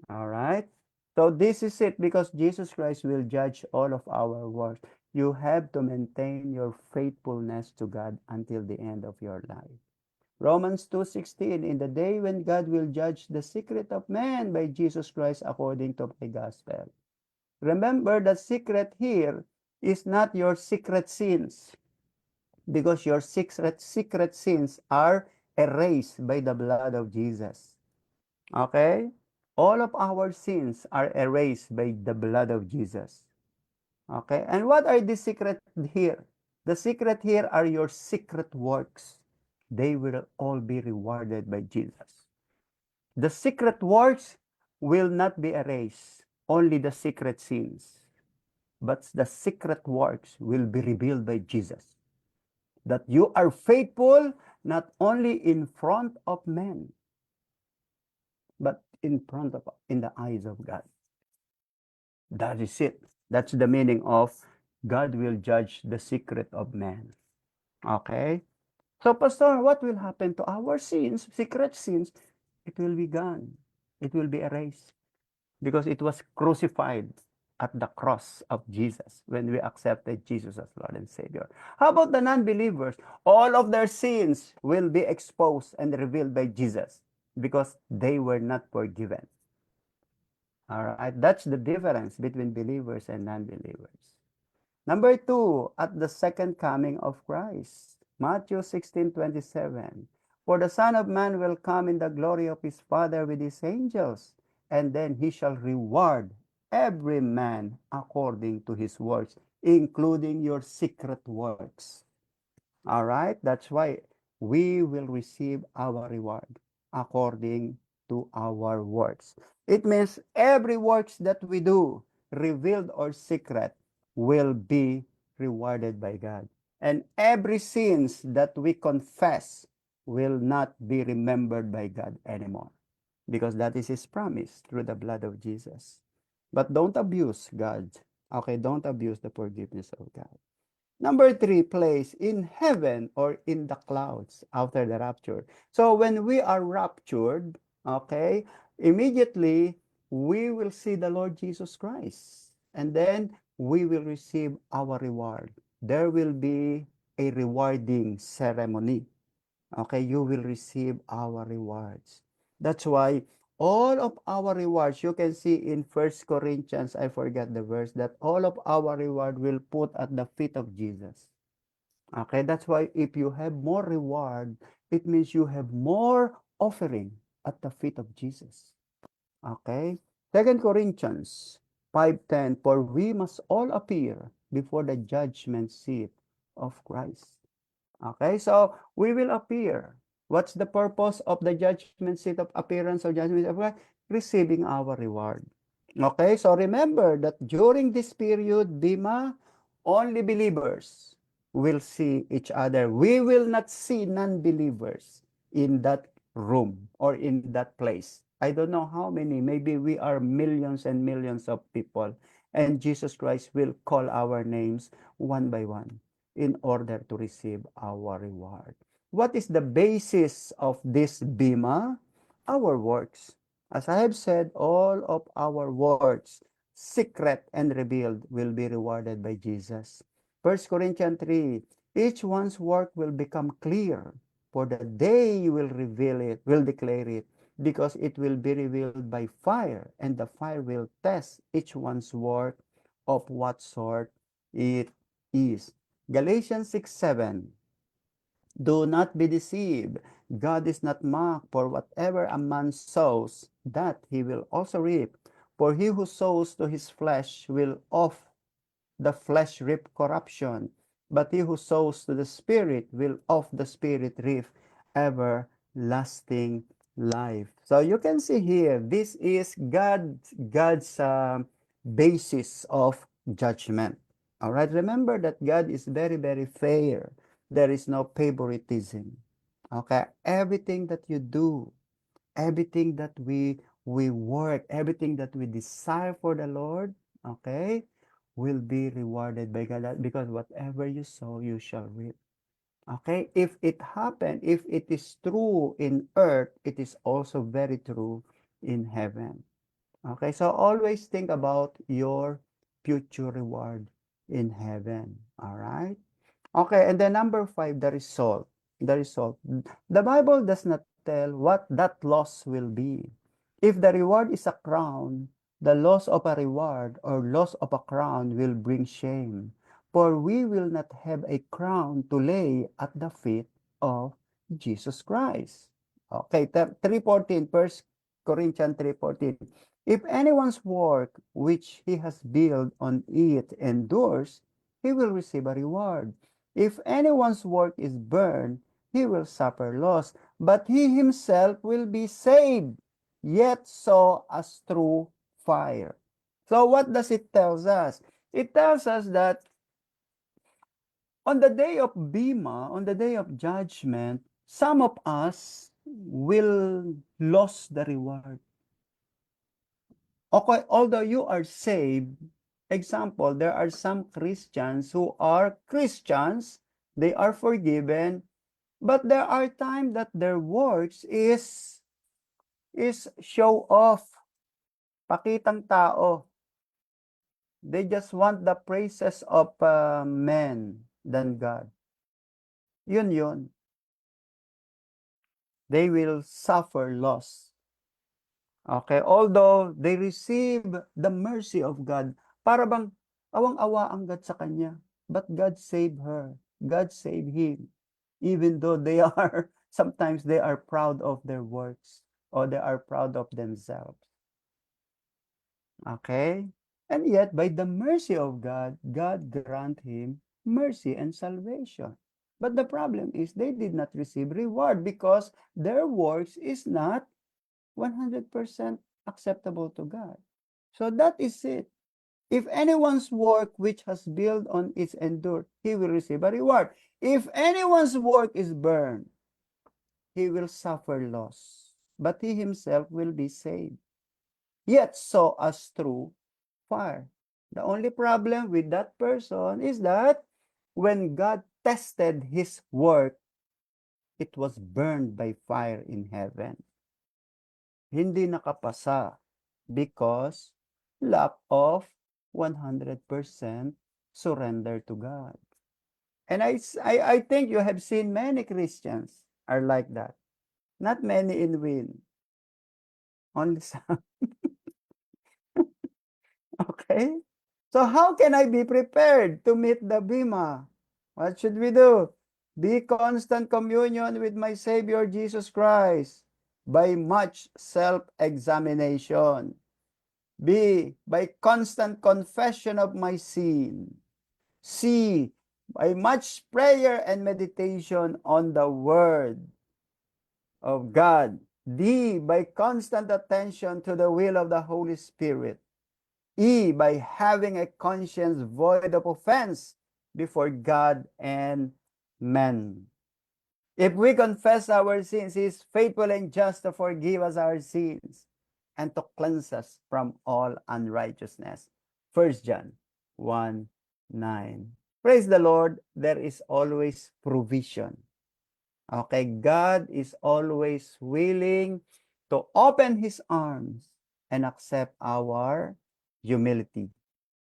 All right. So this is it, because Jesus Christ will judge all of our works. You have to maintain your faithfulness to God until the end of your life. Romans 2:16, in the day when God will judge the secret of man by Jesus Christ according to my gospel. Remember, the secret here is not your secret sins, because your secret sins are erased by the blood of Jesus. Okay? All of our sins are erased by the blood of Jesus. Okay? And what are the secret here? The secret here are your secret works. They will all be rewarded by Jesus. The secret works will not be erased, only the secret sins. But the secret works will be revealed by Jesus. That you are faithful not only in front of men, but in the eyes of God. That is it. That's the meaning of God will judge the secret of man. Okay? So, Pastor, what will happen to our sins, secret sins? It will be gone. It will be erased, because it was crucified at the cross of Jesus when we accepted Jesus as Lord and Savior. How about the non-believers? All of their sins will be exposed and revealed by Jesus, because they were not forgiven. All right, that's the difference between believers and non-believers. Number two, at the second coming of Christ. Matthew 16:27. For the Son of Man will come in the glory of his Father with his angels, and then he shall reward every man according to his works, including your secret works. All right? That's why we will receive our reward according to our works. It means every works that we do, revealed or secret, will be rewarded by God. And every sins that we confess will not be remembered by God anymore, because that is his promise through the blood of Jesus. But don't abuse God. Okay, don't abuse the forgiveness of God. Number three, place in heaven or in the clouds after the rapture. So when we are raptured, okay, immediately we will see the Lord Jesus Christ. And then we will receive our reward. There will be a rewarding ceremony. Okay, you will receive our rewards. That's why all of our rewards, you can see in First Corinthians, I forget the verse, that all of our reward will put at the feet of Jesus. Okay, that's why if you have more reward, it means you have more offering at the feet of Jesus. Okay, Second Corinthians 5:10, for we must all appear before the judgment seat of Christ. Okay, so we will appear. What's the purpose of the judgment seat of appearance or judgment of God? Receiving our reward. Okay, so remember that during this period, Bima, only believers will see each other. We will not see non-believers in that room or in that place. I don't know how many, maybe we are millions and millions of people, and Jesus Christ will call our names one by one in order to receive our reward. What is the basis of this bima? Our works. As I have said, all of our works, secret and revealed, will be rewarded by Jesus. 1 Corinthians 3, each one's work will become clear, for the day will reveal it, will declare it, because it will be revealed by fire, and the fire will test each one's work of what sort it is. Galatians 6:7. Do not be deceived. God is not mocked, for whatever a man sows, that he will also reap. For he who sows to his flesh will of the flesh reap corruption, but he who sows to the Spirit will of the Spirit reap everlasting life. So you can see here, this is God's basis of judgment. All right, remember that God is very, very fair. There is no favoritism. Okay, everything that you do, everything that we work, everything that we desire for the Lord, okay, will be rewarded by God, because whatever you sow, you shall reap. Okay, if it happened, if it is true in earth, it is also very true in heaven. Okay, so always think about your future reward in heaven. All right. Okay, and then number 5, the result. The result. The Bible does not tell what that loss will be. If the reward is a crown, the loss of a reward or loss of a crown will bring shame. For we will not have a crown to lay at the feet of Jesus Christ. Okay, 3:14, 1 Corinthians 3:14. If anyone's work which he has built on it endures, he will receive a reward. If anyone's work is burned, he will suffer loss, but he himself will be saved, yet so as through fire. So what does it tells us? It tells us that on the day of Bima, on the day of judgment, some of us will lose the reward. Okay, although you are saved, example, there are some Christians who are Christians, they are forgiven, but there are times that their works is show off, pakitang tao. They just want the praises of men than God. Yun. They will suffer loss. Okay, although they receive the mercy of God, para bang awang-awa ang God sa kanya, but God saved her, God saved him, even though they are, sometimes they are proud of their works, or they are proud of themselves. Okay, and yet by the mercy of God, God grant him mercy and salvation. But the problem is they did not receive reward because their works is not 100% acceptable to God. So that is it. If anyone's work which has built on its endured, he will receive a reward. If anyone's work is burned, he will suffer loss, but he himself will be saved. Yet so as through fire. The only problem with that person is that when God tested his work, it was burned by fire in heaven. Hindi nakapasa because lack of 100% surrender to God. And I think you have seen many Christians are like that. Not many in win. Only some. Okay? So how can I be prepared to meet the Bima? What should we do? Be constant communion with my Savior Jesus Christ by much self-examination. B, by constant confession of my sin. C, by much prayer and meditation on the Word of God. D, by constant attention to the will of the Holy Spirit. E, by having a conscience void of offense before God and men. If we confess our sins, He is faithful and just to forgive us our sins and to cleanse us from all unrighteousness. 1 John 1:9. Praise the Lord, there is always provision. Okay, God is always willing to open His arms and accept our humility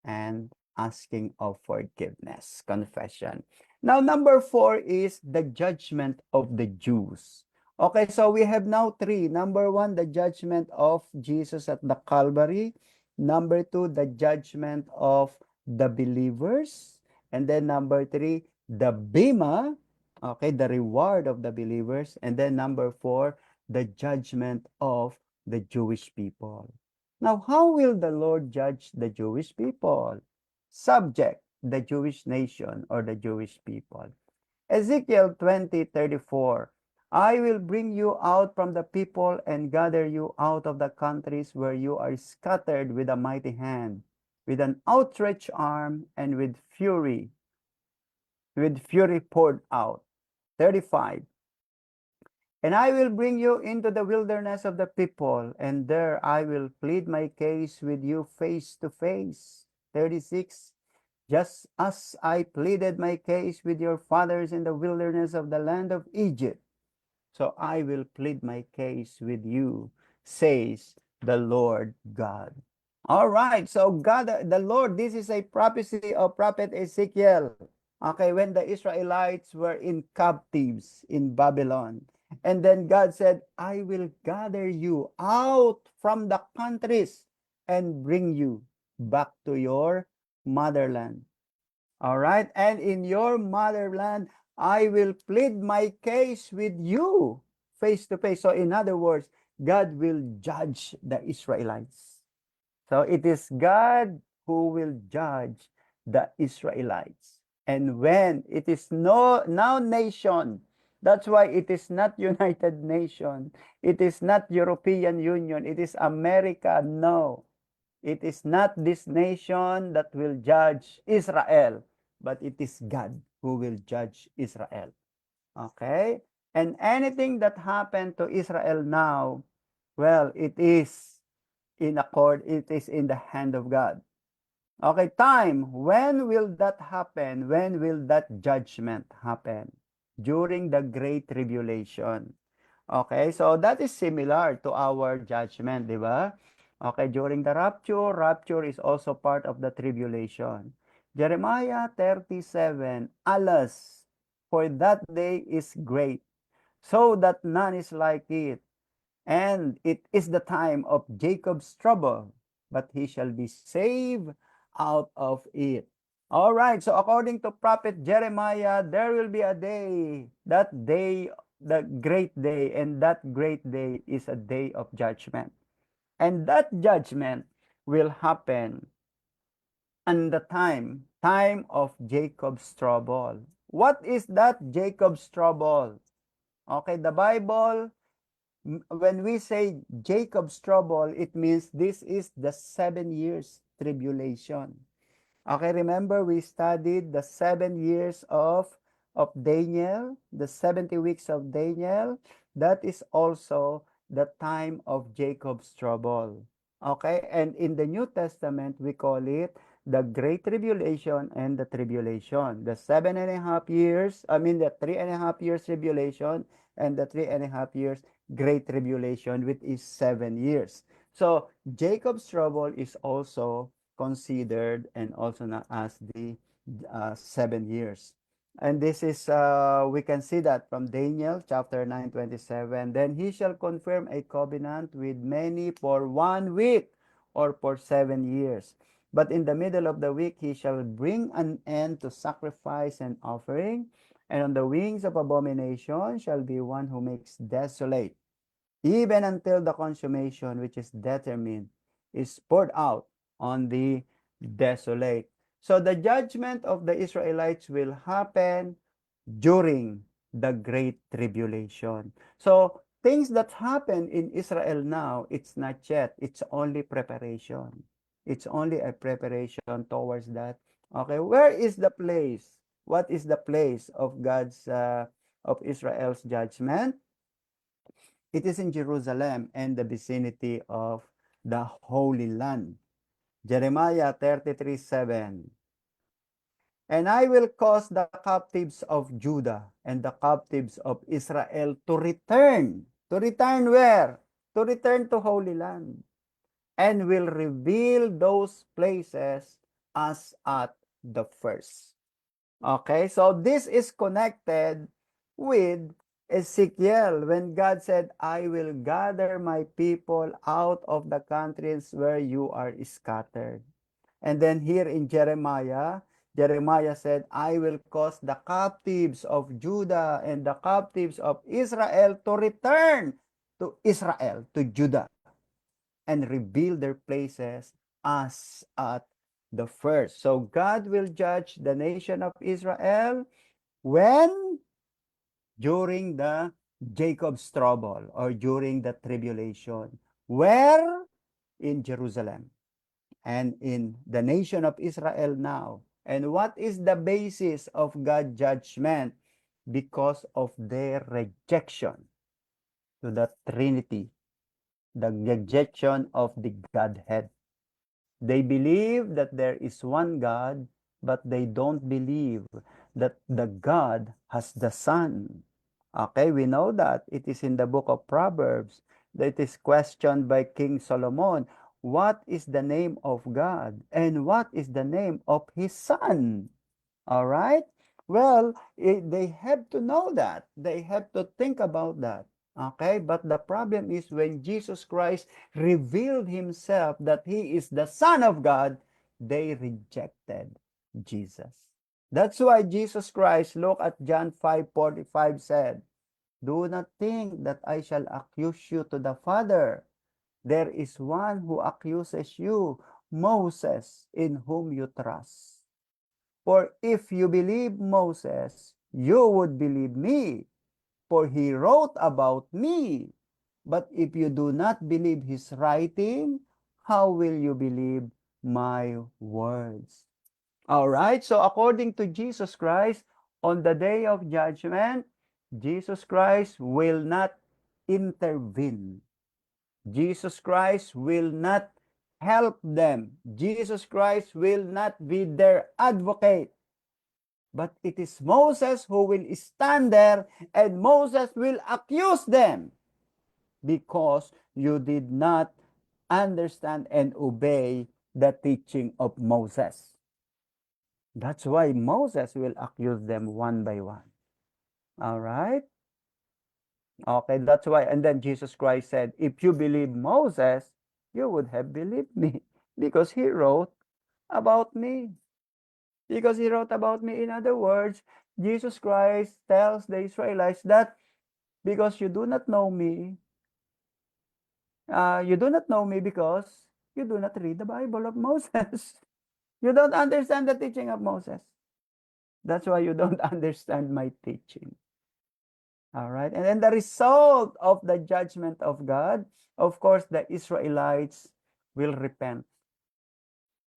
and asking of forgiveness, confession. Now, number 4 is the judgment of the Jews. Okay, so we have now 3. Number 1, the judgment of Jesus at the Calvary. Number 2, the judgment of the believers. And then number 3, the bima, okay, the reward of the believers. And then number 4, the judgment of the Jewish people. Now, how will the Lord judge the Jewish people? Subject, the Jewish nation or the Jewish people. Ezekiel 20:34. I will bring you out from the people and gather you out of the countries where you are scattered with a mighty hand, with an outstretched arm, and with fury poured out. 35. And I will bring you into the wilderness of the people, and there I will plead my case with you face to face. 36. Just as I pleaded my case with your fathers in the wilderness of the land of Egypt, so I will plead my case with you, says the Lord God. All right, so God, the Lord, this is a prophecy of Prophet Ezekiel. Okay, when the Israelites were in captives in Babylon. And then God said, I will gather you out from the countries and bring you back to your motherland. All right, and in your motherland, I will plead my case with you face to face. So, in other words, God will judge the Israelites. So it is God who will judge the Israelites. And when it is now nation, that's why it is not United Nation. It is not European Union. It is America. No. It is not this nation that will judge Israel, but it is God who will judge Israel. Okay? And anything that happened to Israel now, well, it is in the hand of God. Okay, time. When will that happen? When will that judgment happen? During the Great Tribulation. Okay, so that is similar to our judgment, di ba? Okay, during the rapture is also part of the tribulation. Jeremiah 37, alas, for that day is great, so that none is like it. And it is the time of Jacob's trouble, but he shall be saved out of it. All right, so according to prophet Jeremiah, there will be a day, that day, the great day, and that great day is a day of judgment. And that judgment will happen in the time of Jacob's trouble. What is that Jacob's trouble? Okay, the Bible, when we say Jacob's trouble, it means this is the 7 years tribulation. Okay, remember we studied the 7 years of Daniel, the 70 weeks of Daniel. That is also the time of Jacob's trouble. Okay, and in the New Testament, we call it the Great Tribulation and the Tribulation. The 7.5 years, I mean the 3.5 years tribulation and the 3.5 years Great Tribulation, which is 7 years. So Jacob's trouble is also considered and also known as the 7 years. And this is, we can see that from Daniel chapter 9:27. Then he shall confirm a covenant with many for 1 week or for 7 years. But in the middle of the week, he shall bring an end to sacrifice and offering. And on the wings of abomination shall be one who makes desolate, even until the consummation which is determined is poured out on the desolate. So the judgment of the Israelites will happen during the Great Tribulation. So things that happen in Israel now, it's not yet. It's only preparation. It's only a preparation towards that. Okay, where is the place? What is the place of of Israel's judgment? It is in Jerusalem and the vicinity of the Holy Land. Jeremiah 33:7. And I will cause the captives of Judah and the captives of Israel to return. To return where? To return to Holy Land. And will reveal those places as at the first. Okay, so this is connected with Ezekiel when God said, I will gather my people out of the countries where you are scattered. And then here in Jeremiah, Jeremiah said, I will cause the captives of Judah and the captives of Israel to return to Israel, to Judah, and reveal their places as at the first. So God will judge the nation of Israel when? During the Jacob's trouble or during the tribulation. Where? In Jerusalem and in the nation of Israel now. And what is the basis of God's judgment? Because of their rejection to the Trinity, the rejection of the Godhead. They believe that there is one God, but they don't believe that the God has the Son. Okay, we know that. It is in the book of Proverbs that is questioned by King Solomon. What is the name of God? And what is the name of his Son? All right? Well, they have to know that. They have to think about that. Okay? But the problem is when Jesus Christ revealed himself that he is the Son of God, they rejected Jesus. That's why Jesus Christ, look at John 5:45 said, do not think that I shall accuse you to the Father. There is one who accuses you, Moses, in whom you trust. For if you believe Moses, you would believe me, for he wrote about me. But if you do not believe his writing, how will you believe my words? All right, so according to Jesus Christ, on the day of judgment, Jesus Christ will not intervene. Jesus Christ will not help them. Jesus Christ will not be their advocate. But it is Moses who will stand there and Moses will accuse them because you did not understand and obey the teaching of Moses. That's why Moses will accuse them one by one. All right? Okay, that's why. And then Jesus Christ said, if you believe Moses, you would have believed me because he wrote about me. Because he wrote about me. In other words, Jesus Christ tells the Israelites that because you do not know me because you do not read the Bible of Moses. You don't understand the teaching of Moses. That's why you don't understand my teaching. All right. And then the result of the judgment of God, of course, the Israelites will repent.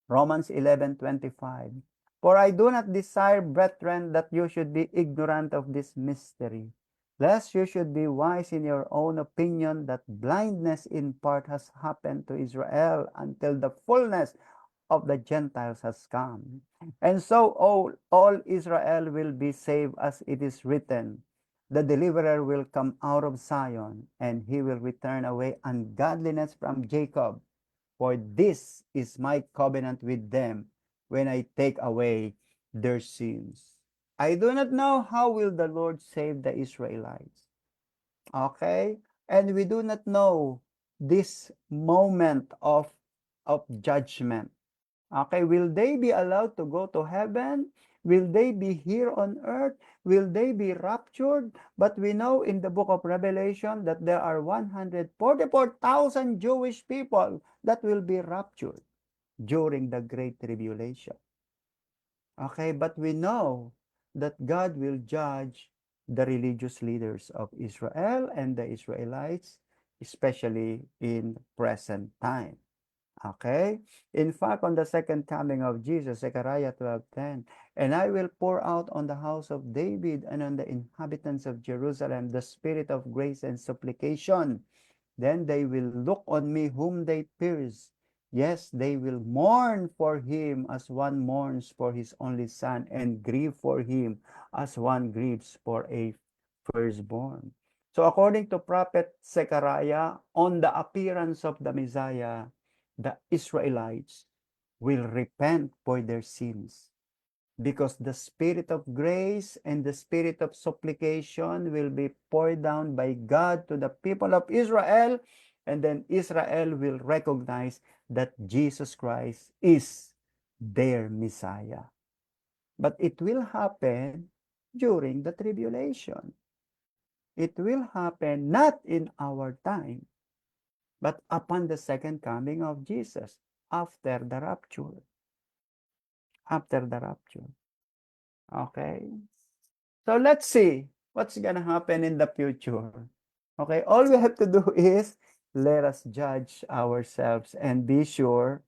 Romans 11:25. For I do not desire, brethren, that you should be ignorant of this mystery, lest you should be wise in your own opinion, that blindness in part has happened to Israel until the fullness of the Gentiles has come. And so all Israel will be saved, as it is written, the deliverer will come out of Zion, and he will return away ungodliness from Jacob. For this is my covenant with them when I take away their sins. I do not know how will the Lord save the Israelites. Okay? And we do not know this moment of judgment. Okay, will they be allowed to go to heaven? Will they be here on earth? Will they be raptured? But we know in the book of Revelation that there are 144,000 Jewish people that will be raptured during the Great Tribulation. Okay, but we know that God will judge the religious leaders of Israel and the Israelites, especially in present time. Okay? In fact, on the second coming of Jesus, Zechariah 12:10, and I will pour out on the house of David and on the inhabitants of Jerusalem the spirit of grace and supplication. Then they will look on me whom they pierced, Yes, they will mourn for him as one mourns for his only son, and grieve for him as one grieves for a firstborn. So according to prophet Zechariah, on the appearance of the Messiah, the Israelites will repent for their sins, because the spirit of grace and the spirit of supplication will be poured down by God to the people of Israel, and then Israel will recognize that Jesus Christ is their Messiah. But it will happen during the tribulation. It will happen not in our time, but upon the second coming of Jesus, after the rapture. After the rapture. Okay? So let's see what's gonna happen in the future. Okay, all we have to do is let us judge ourselves and be sure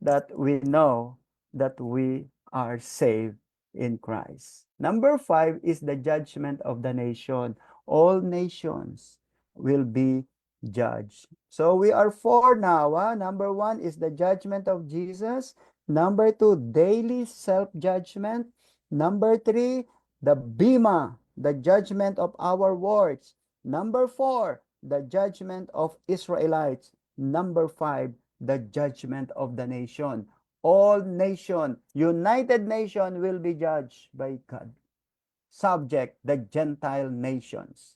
that we know that we are saved in Christ. Number 5 is the judgment of the nation. All nations will be judged. So we are 4 now. Number 1 is the judgment of Jesus. Number 2, daily self-judgment. Number 3, the bima, the judgment of our words. Number 4, the judgment of Israelites. Number 5, the judgment of the nation. All nation, united nation will be judged by God. Subject the Gentile nations.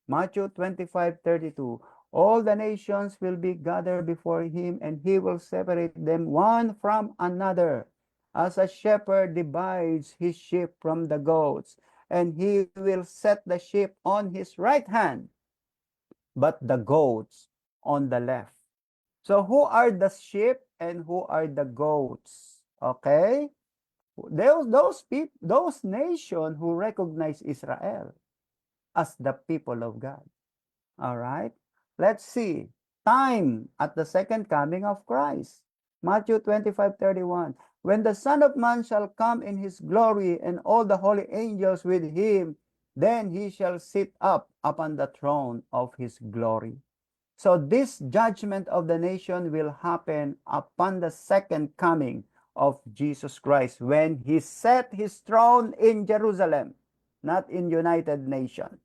Matthew 25:32. All the nations will be gathered before him, and he will separate them one from another, as a shepherd divides his sheep from the goats, and he will set the sheep on his right hand, but the goats on the left. So who are the sheep and who are the goats? Okay? Those nations who recognize Israel as the people of God. All right? Let's see. Time at the second coming of Christ. Matthew 25:31. When the Son of Man shall come in his glory, and all the holy angels with him, then he shall sit up upon the throne of his glory. So this judgment of the nation will happen upon the second coming of Jesus Christ, when he set his throne in Jerusalem, not in United Nations.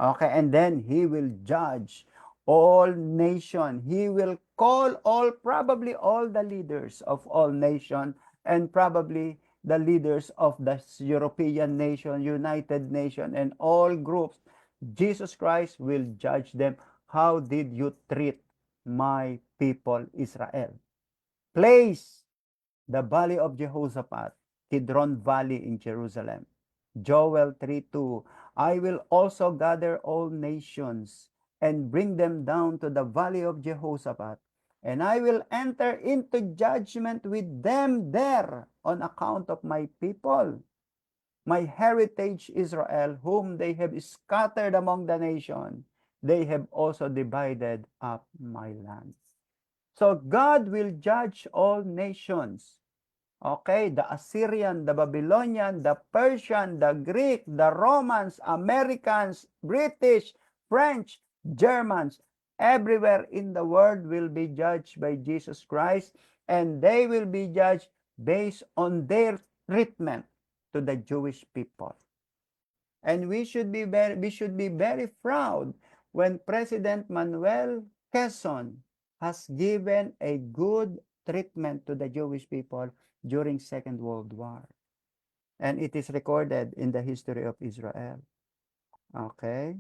Okay, and then he will judge all nation. He will call probably all the leaders of all nation, and probably the leaders of the European nation, United Nation, and all groups. Jesus Christ will judge them. How did you treat my people Israel? Place the valley of Jehoshaphat, Kidron Valley in Jerusalem. Joel 3:2. I will also gather all nations and bring them down to the valley of Jehoshaphat, and I will enter into judgment with them there on account of my people, my heritage Israel, whom they have scattered among the nation. They have also divided up my land. So God will judge all nations. Okay, the Assyrian, the Babylonian, the Persian, the Greek, the Romans, Americans, British, French, Germans, everywhere in the world will be judged by Jesus Christ, and they will be judged based on their treatment to the Jewish people. And we should be very proud when President Manuel Quezon has given a good treatment to the Jewish people during Second World War. And it is recorded in the history of Israel. Okay?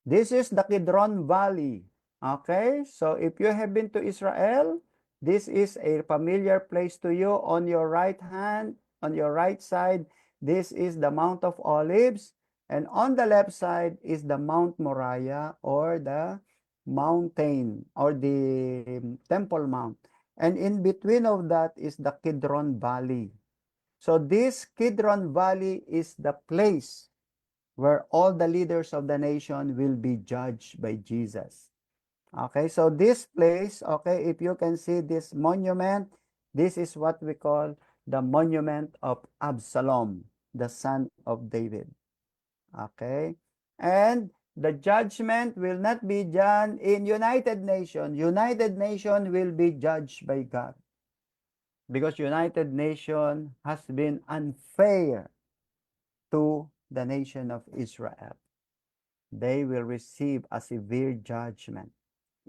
This is the Kidron Valley. Okay? So if you have been to Israel, this is a familiar place to you. On your right hand, on your right side, this is the Mount of Olives. And on the left side is the Mount Moriah, or the mountain, or the Temple Mount. And in between of that is the Kidron Valley. So this Kidron Valley is the place where all the leaders of the nation will be judged by Jesus. Okay, so this place, okay, if you can see this monument, this is what we call the monument of Absalom, the son of David. Okay, and the judgment will not be done in United Nations. United Nations will be judged by God. Because United Nations has been unfair to the nation of Israel. They will receive a severe judgment,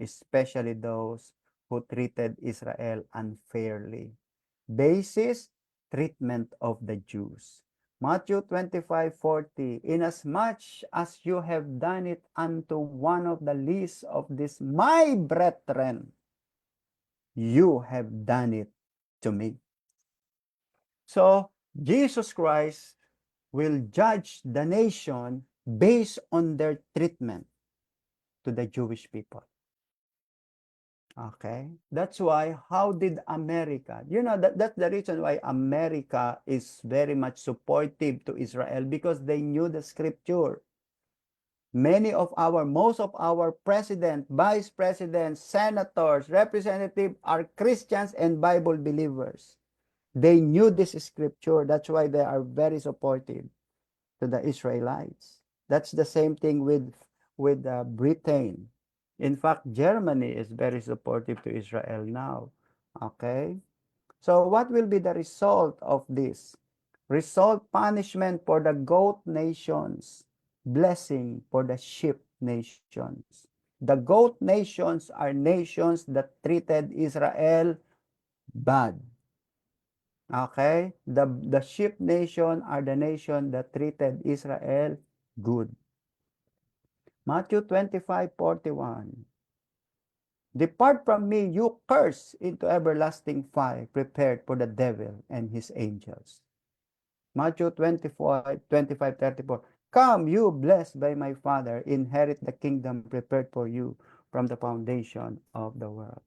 especially those who treated Israel unfairly. Basis, treatment of the Jews. Matthew 25:40, inasmuch as you have done it unto one of the least of these my brethren, you have done it to me. So, Jesus Christ will judge the nation based on their treatment to the Jewish people. Okay? That's why, how did America, that's the reason why America is very much supportive to Israel, because they knew the scripture. Most of our president, vice presidents, senators, representatives are Christians and Bible believers. They knew this scripture. That's why they are very supportive to the Israelites. That's the same thing with Britain. In fact, Germany is very supportive to Israel now. Okay? So what will be the result of this? Result, punishment for the goat nations, blessing for the sheep nations. The goat nations are nations that treated Israel bad. Okay? The sheep nation are the nation that treated Israel good. Matthew 25:41. Depart from me, you curse, into everlasting fire prepared for the devil and his angels. Matthew 25:34. Come, you blessed by my Father, inherit the kingdom prepared for you from the foundation of the world.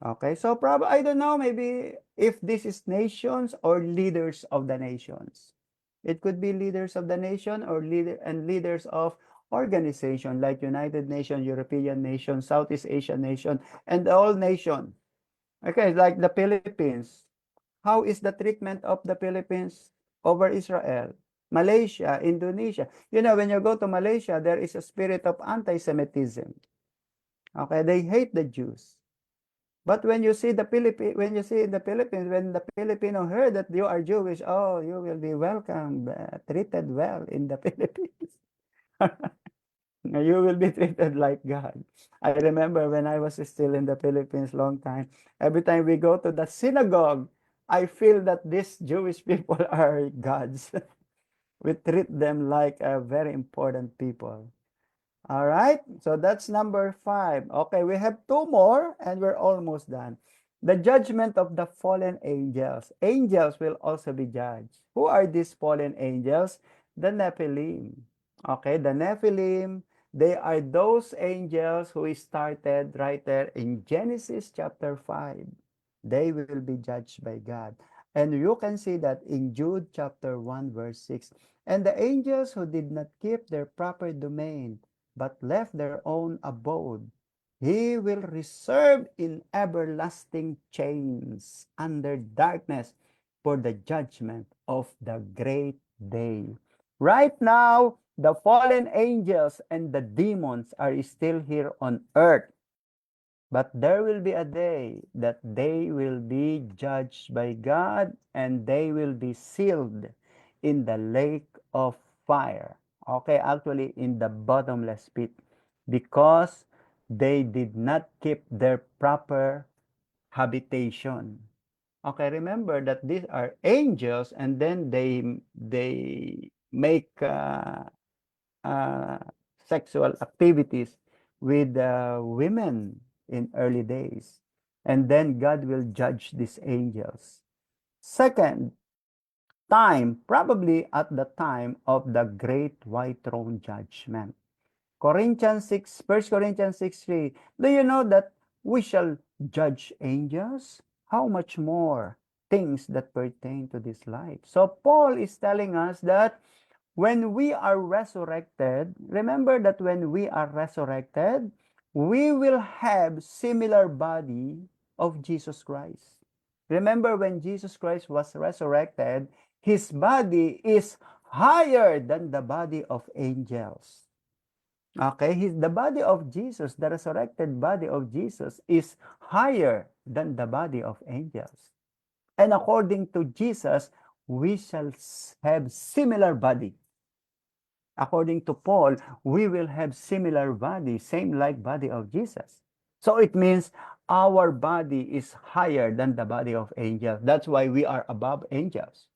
Okay, so probably, I don't know, maybe if this is nations or leaders of the nations. It could be leaders of the nation or leaders of organization like United Nations, European nation, Southeast Asian nation, and all nation. Okay, like the Philippines. How is the treatment of the Philippines over Israel? Malaysia, Indonesia. When you go to Malaysia, there is a spirit of anti-Semitism. Okay, they hate the Jews. But when you see when you see in the Philippines, when the Filipino heard that you are Jewish, oh, you will be welcome, treated well in the Philippines. You will be treated like God. I remember when I was still in the Philippines long time, every time we go to the synagogue, I feel that these Jewish people are gods. We treat them like a very important people. All right, so that's number 5. Okay, we have 2 more and we're almost done. The judgment of the fallen angels. Angels will also be judged. Who are these fallen angels? The Nephilim. Okay, the Nephilim, they are those angels who started right there in Genesis chapter 5. They will be judged by God. And you can see that in Jude chapter 1 verse 6. And the angels who did not keep their proper domain, but left their own abode, he will reserve in everlasting chains under darkness for the judgment of the great day. Right now, the fallen angels and the demons are still here on earth. But there will be a day that they will be judged by God and they will be sealed in the lake of fire. Okay, actually in the bottomless pit, because they did not keep their proper habitation. Okay, remember that these are angels and then they make uh, sexual activities with women in early days. And then God will judge these angels. Second time, probably at the time of the great white throne judgment. Corinthians 6, 1 Corinthians 6:3. Do you know that we shall judge angels? How much more things that pertain to this life? So Paul is telling us that when we are resurrected, remember that when we are resurrected, we will have similar body of Jesus Christ. Remember when Jesus Christ was resurrected, his body is higher than the body of angels. Okay, the body of Jesus, the resurrected body of Jesus, is higher than the body of angels. And according to Jesus, we shall have similar body. According to Paul, we will have similar body, same like body of Jesus. So it means our body is higher than the body of angels. That's why we are above angels.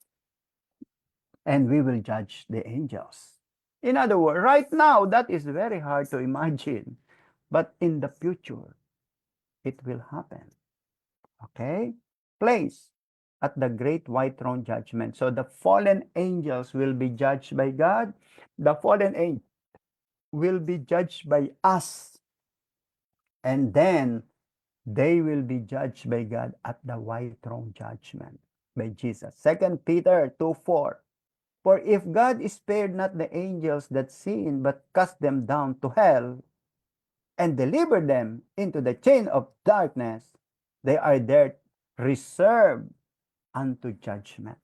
And we will judge the angels. In other words, right now, that is very hard to imagine. But in the future, it will happen. Okay? Place at the great white throne judgment. So the fallen angels will be judged by God. The fallen angels will be judged by us. And then they will be judged by God at the white throne judgment by Jesus. 2 Peter 2:4. For if God spared not the angels that sinned, but cast them down to hell, and delivered them into the chain of darkness, they are there reserved unto judgment.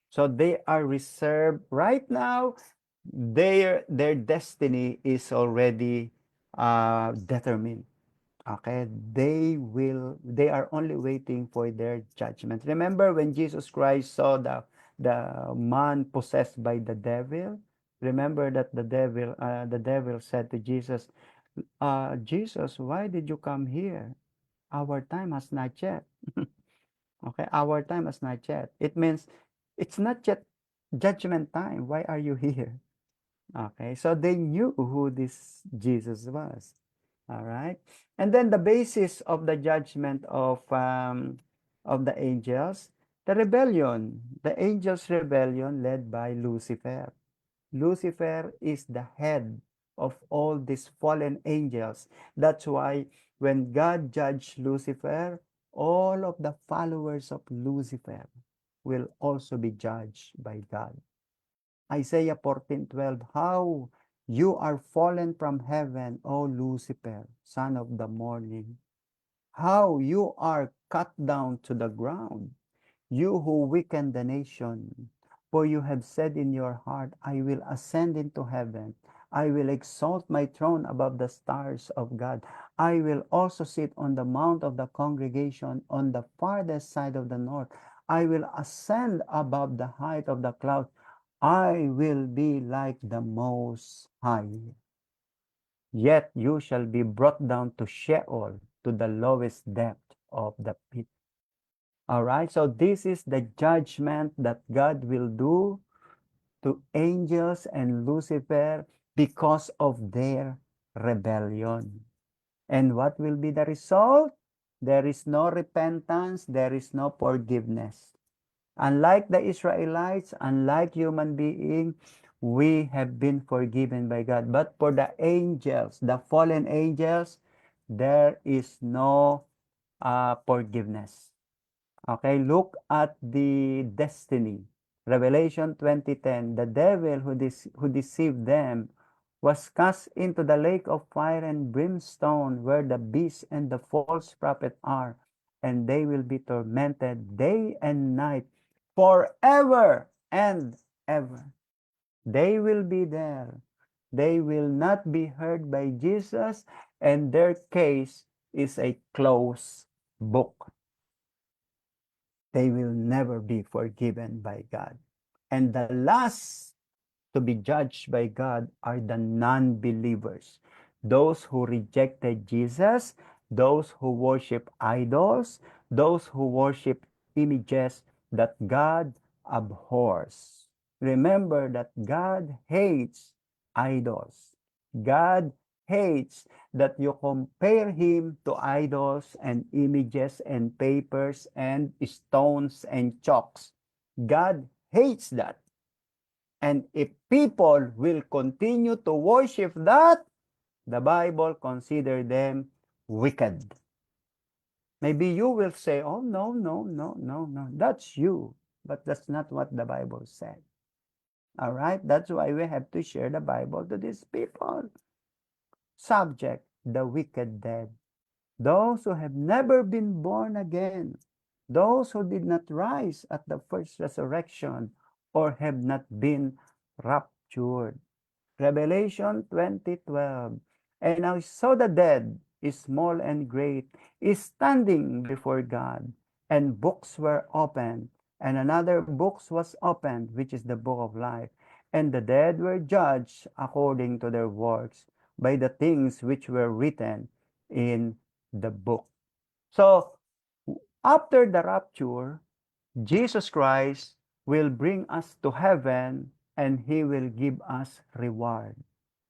So they are reserved right now. Their destiny is already determined. Okay, they are only waiting for their judgment. Remember when Jesus Christ saw the man possessed by the devil? Remember that the devil said to Jesus, Jesus, why did you come here? Our time has not yet. Okay, our time has not yet. It means it's not yet judgment time. Why are you here? Okay, so they knew who this Jesus was. All right, and then the basis of the judgment of the angels, the rebellion, the angels' rebellion led by Lucifer. Lucifer is the head of all these fallen angels. That's why when God judged Lucifer, all of the followers of Lucifer will also be judged by God. Isaiah 14:12, how you are fallen from heaven, O Lucifer, son of the morning. How you are cut down to the ground, you who weaken the nation. For you have said in your heart, I will ascend into heaven. I will exalt my throne above the stars of God. I will also sit on the mount of the congregation on the farthest side of the north. I will ascend above the height of the clouds. I will be like the Most High. Yet you shall be brought down to Sheol, to the lowest depth of the pit. All right, so this is the judgment that God will do to angels and Lucifer because of their rebellion. And what will be the result? There is no repentance, there is no forgiveness. Unlike the Israelites, unlike human beings, we have been forgiven by God. But for the angels, the fallen angels, there is no forgiveness. Okay, look at the destiny. Revelation 20:10, the devil who deceived them was cast into the lake of fire and brimstone where the beast and the false prophet are, and they will be tormented day and night forever and ever. They will be there. They will not be heard by Jesus, and their case is a closed book. They will never be forgiven by God. And the last to be judged by God are the non-believers, those who rejected Jesus, those who worship idols, those who worship images that God abhors. Remember that God hates idols. God hates that you compare him to idols and images and papers and stones and chalks. God hates that. And if people will continue to worship that, the Bible consider them wicked. Maybe you will say, oh, no, no, no, no, no, that's you. But that's not what the Bible said. All right? That's why we have to share the Bible to these people. Subject, the wicked dead. Those who have never been born again. Those who did not rise at the first resurrection or have not been raptured. Revelation 20:12. And I saw the dead, small and great, is standing before God, and books were opened, and another book was opened, which is the book of life. And the dead were judged according to their works by the things which were written in the book. So, after the rapture, Jesus Christ will bring us to heaven and He will give us reward.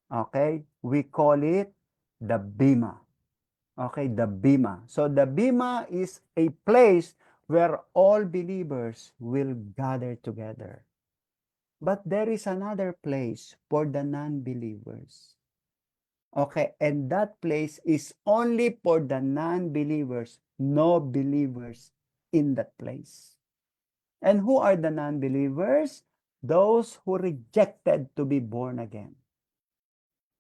Okay? We call it the Bima. Okay, the Bima. So the Bima is a place where all believers will gather together. But there is another place for the non-believers. Okay, and that place is only for the non-believers, no believers in that place. And who are the non-believers? Those who rejected to be born again.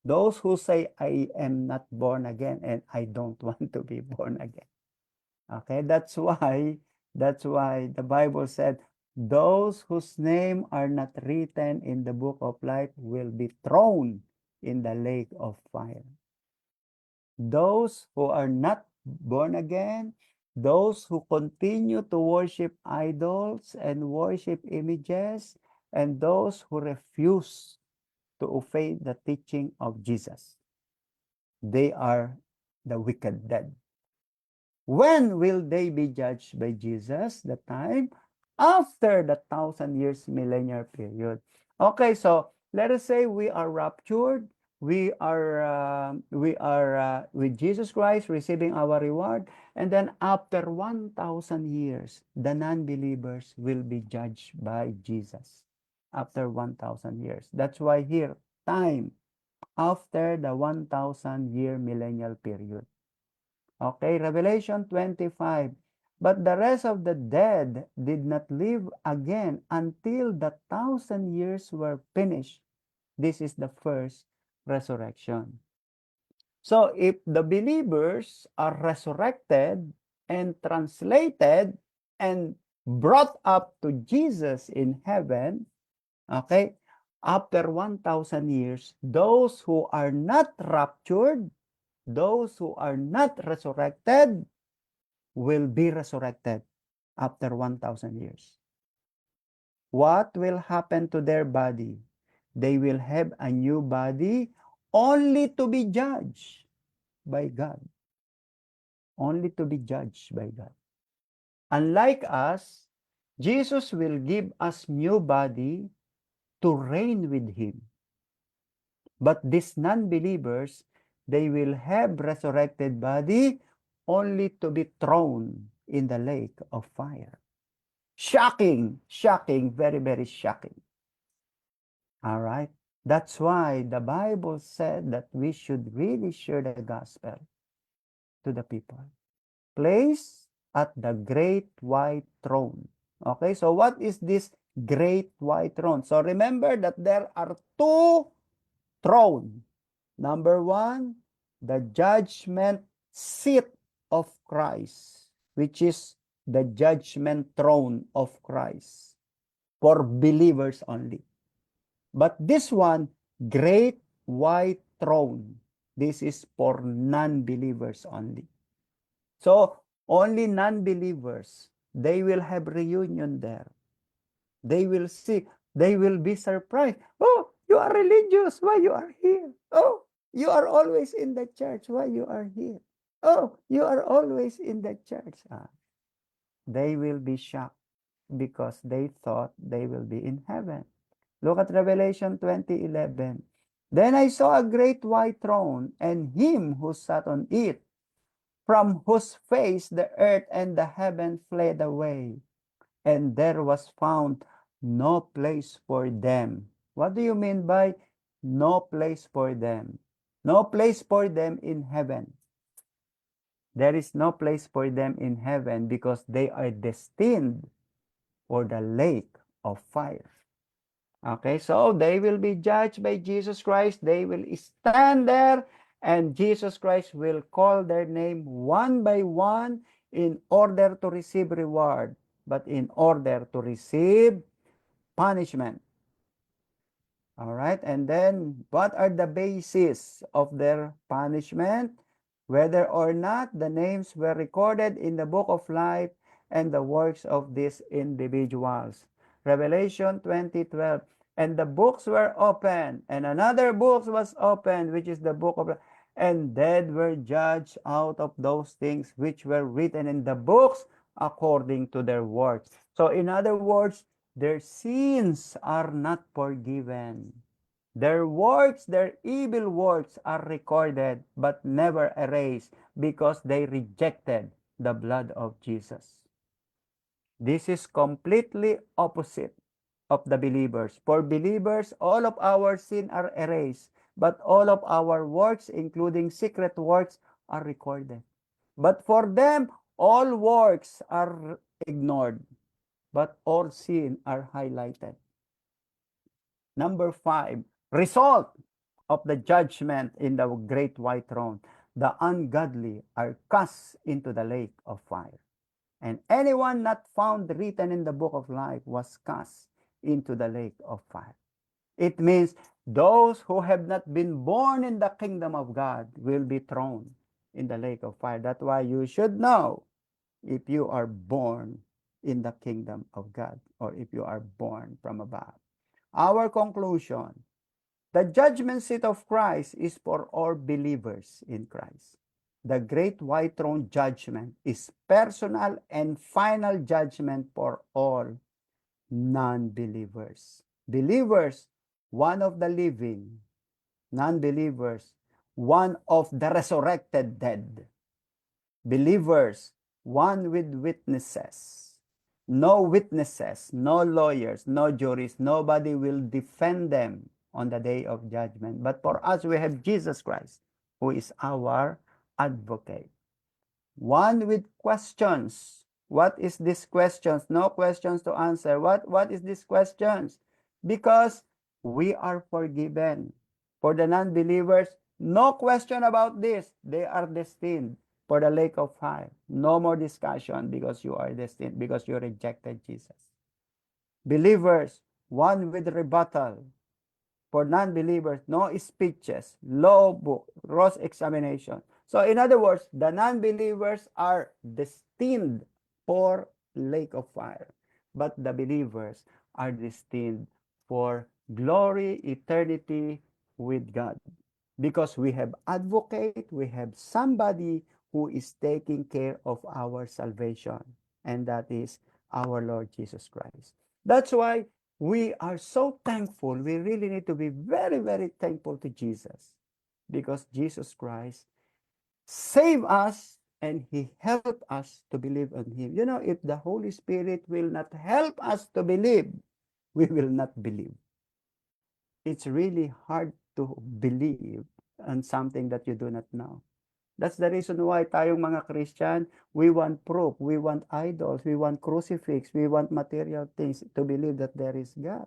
Those who say, I am not born again and I don't want to be born again. Okay, that's why the Bible said, those whose name are not written in the book of life will be thrown in the lake of fire. Those who are not born again, those who continue to worship idols and worship images, and those who refuse to obey the teaching of Jesus, they are the wicked dead. When will they be judged by Jesus? The time after the 1,000 years millennial period. Okay, so let us say we are raptured. We are with Jesus Christ receiving our reward, and then after 1,000 years, the non-believers will be judged by Jesus. After 1,000 years, that's why here time after the 1,000-year millennial period. Okay, Revelation 25. But the rest of the dead did not live again until the 1,000 years were finished. This is the first resurrection. So if the believers are resurrected and translated and brought up to Jesus in heaven, okay, after 1,000 years, those who are not raptured, those who are not resurrected, will be resurrected after 1,000 years. What will happen to their body? They will have a new body only to be judged by God. Only to be judged by God. Unlike us, Jesus will give us new body to reign with Him. But these non-believers, they will have resurrected body only to be thrown in the lake of fire. Shocking, shocking, very, very shocking. All right. That's why the Bible said that we should really share the gospel to the people. Place at the great white throne. Okay, so what is this great white throne? So remember that there are two thrones. Number one, the judgment seat of Christ, which is the judgment throne of Christ for believers only. But this one, great white throne, this is for non-believers only. So only non-believers, they will have reunion there. They will see, they will be surprised. Oh, you are religious. Why you are here? Oh, you are always in the church. Why you are here? Oh, you are always in the church. They will be shocked because they thought they will be in heaven. Look at Revelation 20:11. Then I saw a great white throne and him who sat on it, from whose face the earth and the heaven fled away, and there was found no place for them. What do you mean by no place for them? No place for them in heaven. There is no place for them in heaven because they are destined for the lake of fire. Okay, so they will be judged by Jesus Christ. They will stand there, and Jesus Christ will call their name one by one in order to receive reward, but in order to receive punishment. All right. And then what are the basis of their punishment? Whether or not the names were recorded in the book of life and the works of these individuals. Revelation 20:12. And the books were opened, and another book was opened, which is the book of life. And dead were judged out of those things which were written in the books according to their works. So in other words, their sins are not forgiven. Their works, their evil works are recorded but never erased because they rejected the blood of Jesus. This is completely opposite of the believers. For believers, all of our sin are erased, but all of our works, including secret works, are recorded. But for them, all works are ignored, but all sin are highlighted. Number 5, result of the judgment in the great white throne. The ungodly are cast into the lake of fire. And anyone not found written in the book of life was cast into the lake of fire. It means those who have not been born in the kingdom of God will be thrown in the lake of fire. That's why you should know if you are born in the kingdom of God or if you are born from above. Our conclusion, the judgment seat of Christ is for all believers in Christ. The great white throne judgment is personal and final judgment for all non-believers. Believers, one of the living. Non-believers, one of the resurrected dead. Believers, one with witnesses. No witnesses, no lawyers, no juries. Nobody will defend them on the day of judgment. But for us, we have Jesus Christ, who is our advocate. One with questions. What is these questions? No questions to answer. What is these questions? Because we are forgiven. For the non-believers, no question about this. They are destined for the lake of fire. No more discussion because you are destined, because you rejected Jesus. Believers, one with rebuttal. For non-believers, no speeches, law book, cross examination. So in other words, the non-believers are destined for lake of fire, but the believers are destined for glory, eternity with God. Because we have advocate, we have somebody who is taking care of our salvation, and that is our Lord Jesus Christ. That's why we are so thankful. We really need to be very, very thankful to Jesus, because Jesus Christ saved us and he helped us to believe on him. You know, if the Holy Spirit will not help us to believe, we will not believe. It's really hard to believe on something that you do not know. That's the reason why tayong mga Christian, we want proof, we want idols, we want crucifix, we want material things to believe that there is God.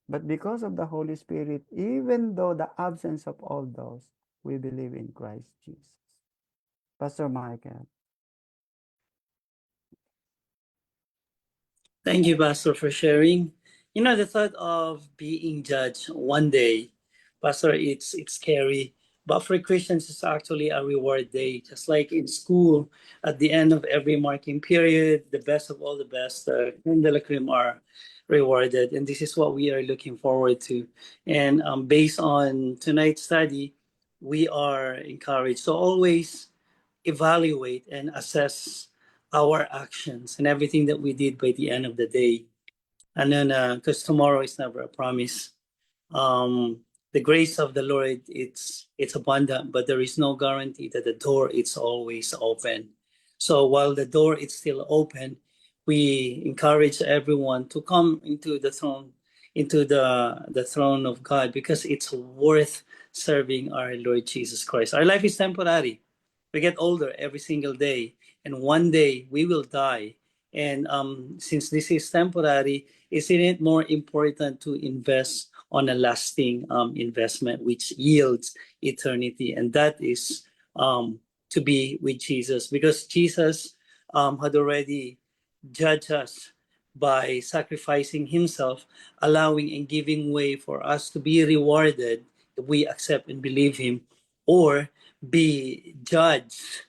But because of the Holy Spirit, even though the absence of all those, we believe in Christ Jesus. Pastor Michael. Thank you, Pastor, for sharing. You know, the thought of being judged one day, Pastor, it's scary. But for Christians, it's actually a reward day. Just like in school, at the end of every marking period, the best of all the best, creme de la creme are rewarded. And this is what we are looking forward to. And based on tonight's study, we are encouraged. So always evaluate and assess our actions and everything that we did by the end of the day. And then, because tomorrow is never a promise. The grace of the Lord, it's abundant, but there is no guarantee that the door is always open. So while the door is still open, we encourage everyone to come into the throne, into the throne of God, because it's worth serving our Lord Jesus Christ. Our life is temporary. We get older every single day, and one day we will die. And since this is temporary, isn't it more important to invest on a lasting investment which yields eternity? And that is to be with Jesus, because Jesus had already judged us by sacrificing himself, allowing and giving way for us to be rewarded if we accept and believe him, or be judged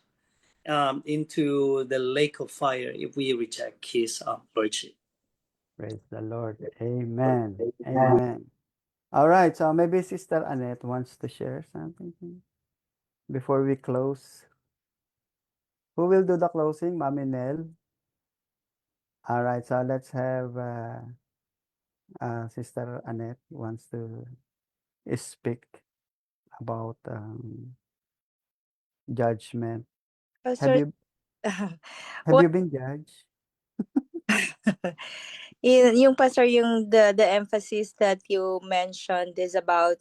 into the lake of fire if we reject his lordship. Praise the Lord. Amen. Amen. All right. So maybe Sister Annette wants to share something before we close. Who will do the closing? Mami Nell? All right. So let's have Sister Annette wants to speak about judgment. Have Pastor, you have what you been judged? yung pastor, yung the emphasis that you mentioned is about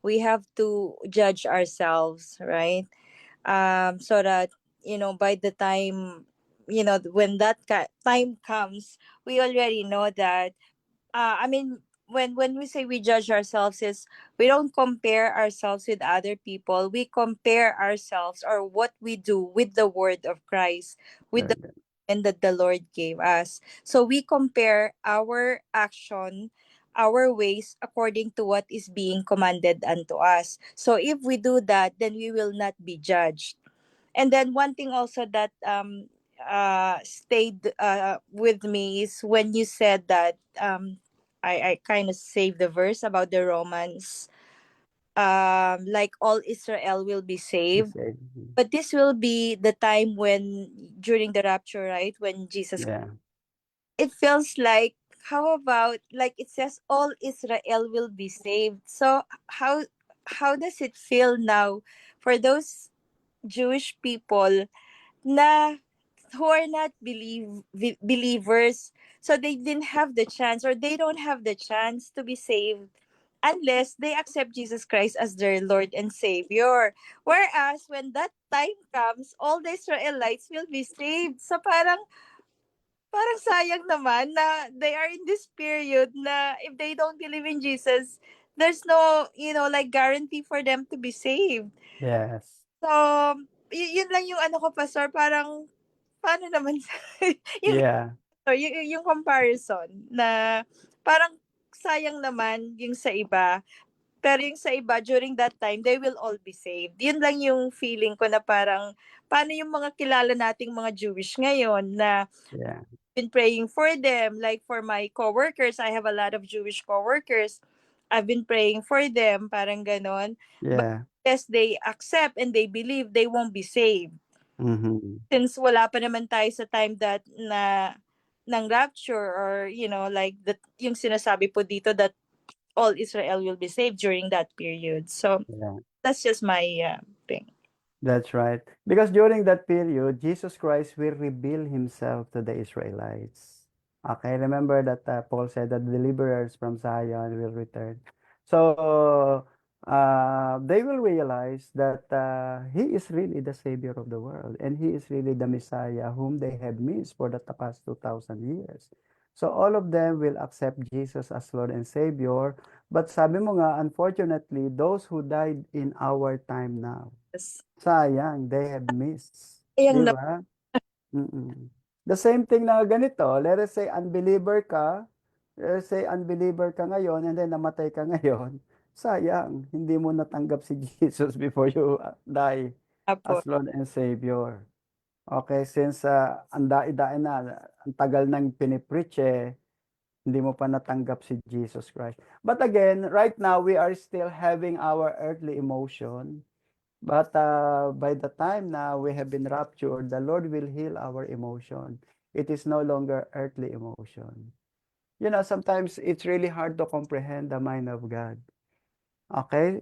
we have to judge ourselves, right? So that by the time when that time comes, we already know that. I mean, when we say we judge ourselves, is we don't compare ourselves with other people. We compare ourselves or what we do with the word of Christ, with Very the good. and that the Lord gave us. So we compare our action, our ways according to what is being commanded unto us. So if we do that, then we will not be judged. And then one thing also that stayed with me is when you said that I kind of saved the verse about the Romans, like all Israel will be He saved, said, but this will be the time when during the rapture, right, when Jesus, yeah, it feels like, how about, like it says all Israel will be saved. So how does it feel now for those Jewish people na who are not believers, so they didn't have the chance, or they don't have the chance to be saved unless they accept Jesus Christ as their Lord and Savior. Whereas when that time comes, all the Israelites will be saved. So parang sayang naman na they are in this period na if they don't believe in Jesus, there's no, like guarantee for them to be saved. yes, So, yun lang yung ano ko, Pastor, parang paano naman yung yeah, yung comparison na parang sayang naman yung sa iba, pero yung sa iba during that time they will all be saved. Yun lang yung feeling ko na parang paano yung mga kilala nating mga Jewish ngayon na yeah, been praying for them, like for my coworkers. I have a lot of Jewish coworkers. I've been praying for them, parang ganon. But yeah. unless they accept and they believe, they won't be saved. Mm-hmm. Since wala pa naman tayo sa time that na ng rapture, or like that yung sinasabi po dito that all Israel will be saved during that period. So Yeah. that's just my thing. That's right. Because during that period, Jesus Christ will reveal himself to the Israelites. Okay, remember that Paul said that deliverers from Zion will return. So they will realize that he is really the Savior of the world, and he is really the Messiah whom they have missed for the past 2,000 years. So all of them will accept Jesus as Lord and Savior. But sabi mo nga, unfortunately, those who died in our time now, Yes. sayang, they have missed. Sayang 'Di na ba? Mm. The same thing na ganito, let us say unbeliever ka, let us say unbeliever ka ngayon and then namatay ka ngayon, sayang, hindi mo natanggap si Jesus before you die po. as Lord and Savior. Okay, since ang dai-dai na, ang tagal nang pinipreach hindi mo pa natanggap si Jesus Christ. But again, right now, we are still having our earthly emotion. But by the time now we have been raptured, the Lord will heal our emotion. It is no longer earthly emotion. You know, sometimes it's really hard to comprehend the mind of God. Okay?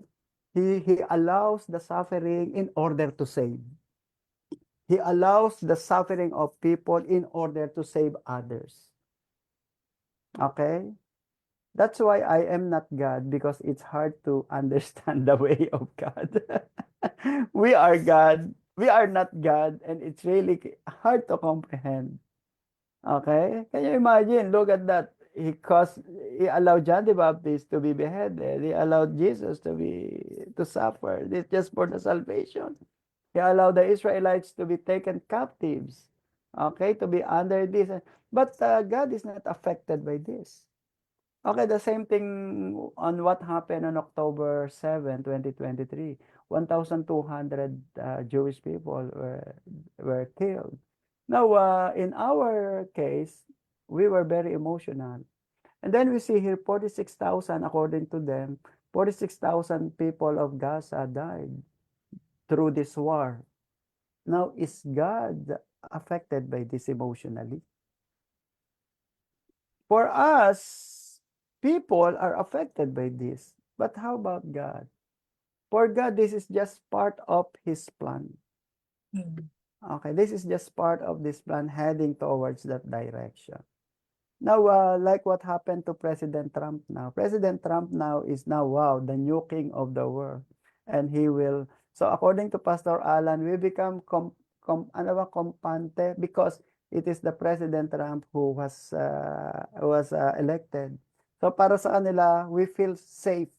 He allows the suffering in order to save. He allows the suffering of people in order to save others. Okay? That's why I am not God, because it's hard to understand the way of God. We are God. We are not God, and it's really hard to comprehend. Okay? Can you imagine? Look at that. He allowed John the Baptist to be beheaded. He allowed Jesus to suffer. This just for the salvation. He allowed the Israelites to be taken captives. okay, to be under this. But God is not affected by this. Okay, the same thing on what happened on October 7, 2023. 1,200 Jewish people were killed. Now, in our case, we were very emotional. And then we see here 46,000, according to them, 46,000 people of Gaza died through this war. Now, is God affected by this emotionally? For us, people are affected by this. But how about God? For God, this is just part of His plan. Okay, this is just part of this plan heading towards that direction. Now, like what happened to President Trump now. President Trump now is now, wow, the new king of the world. And he will, so according to Pastor Alan, we become kampante because it is the President Trump who was elected. So para sa kanila, we feel safe.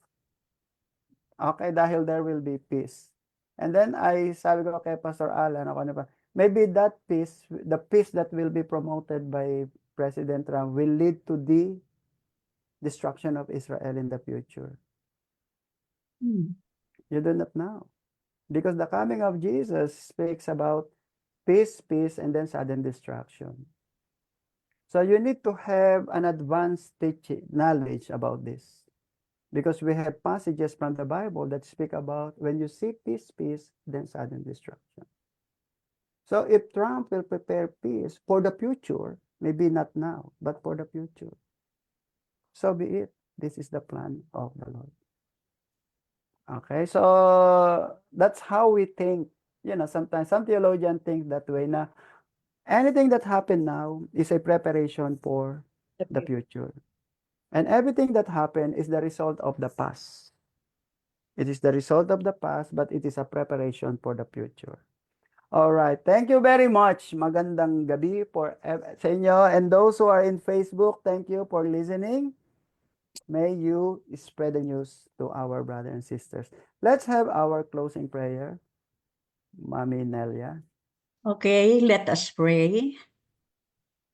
Okay, dahil there will be peace. And then sabi ko kay Pastor Alan, maybe that peace, the peace that will be promoted by President Trump will lead to the destruction of Israel in the future. You do not know. Because the coming of Jesus speaks about peace, peace, and then sudden destruction. So you need to have an advanced knowledge about this. Because we have passages from the Bible that speak about when you see peace, peace, then sudden destruction. So if Trump will prepare peace for the future, maybe not now, but for the future, so be it. This is the plan of the Lord. Okay, so that's how we think. You know, sometimes some theologians think that way. Now, anything that happened now is a preparation for the future. And everything that happened is the result of the past. It is the result of the past, but it is a preparation for the future. All right. Thank you very much. Magandang gabi sa inyo. And those who are in Facebook, thank you for listening. May you spread the news to our brothers and sisters. Let's have our closing prayer. Mami Nelia. Okay, let us pray.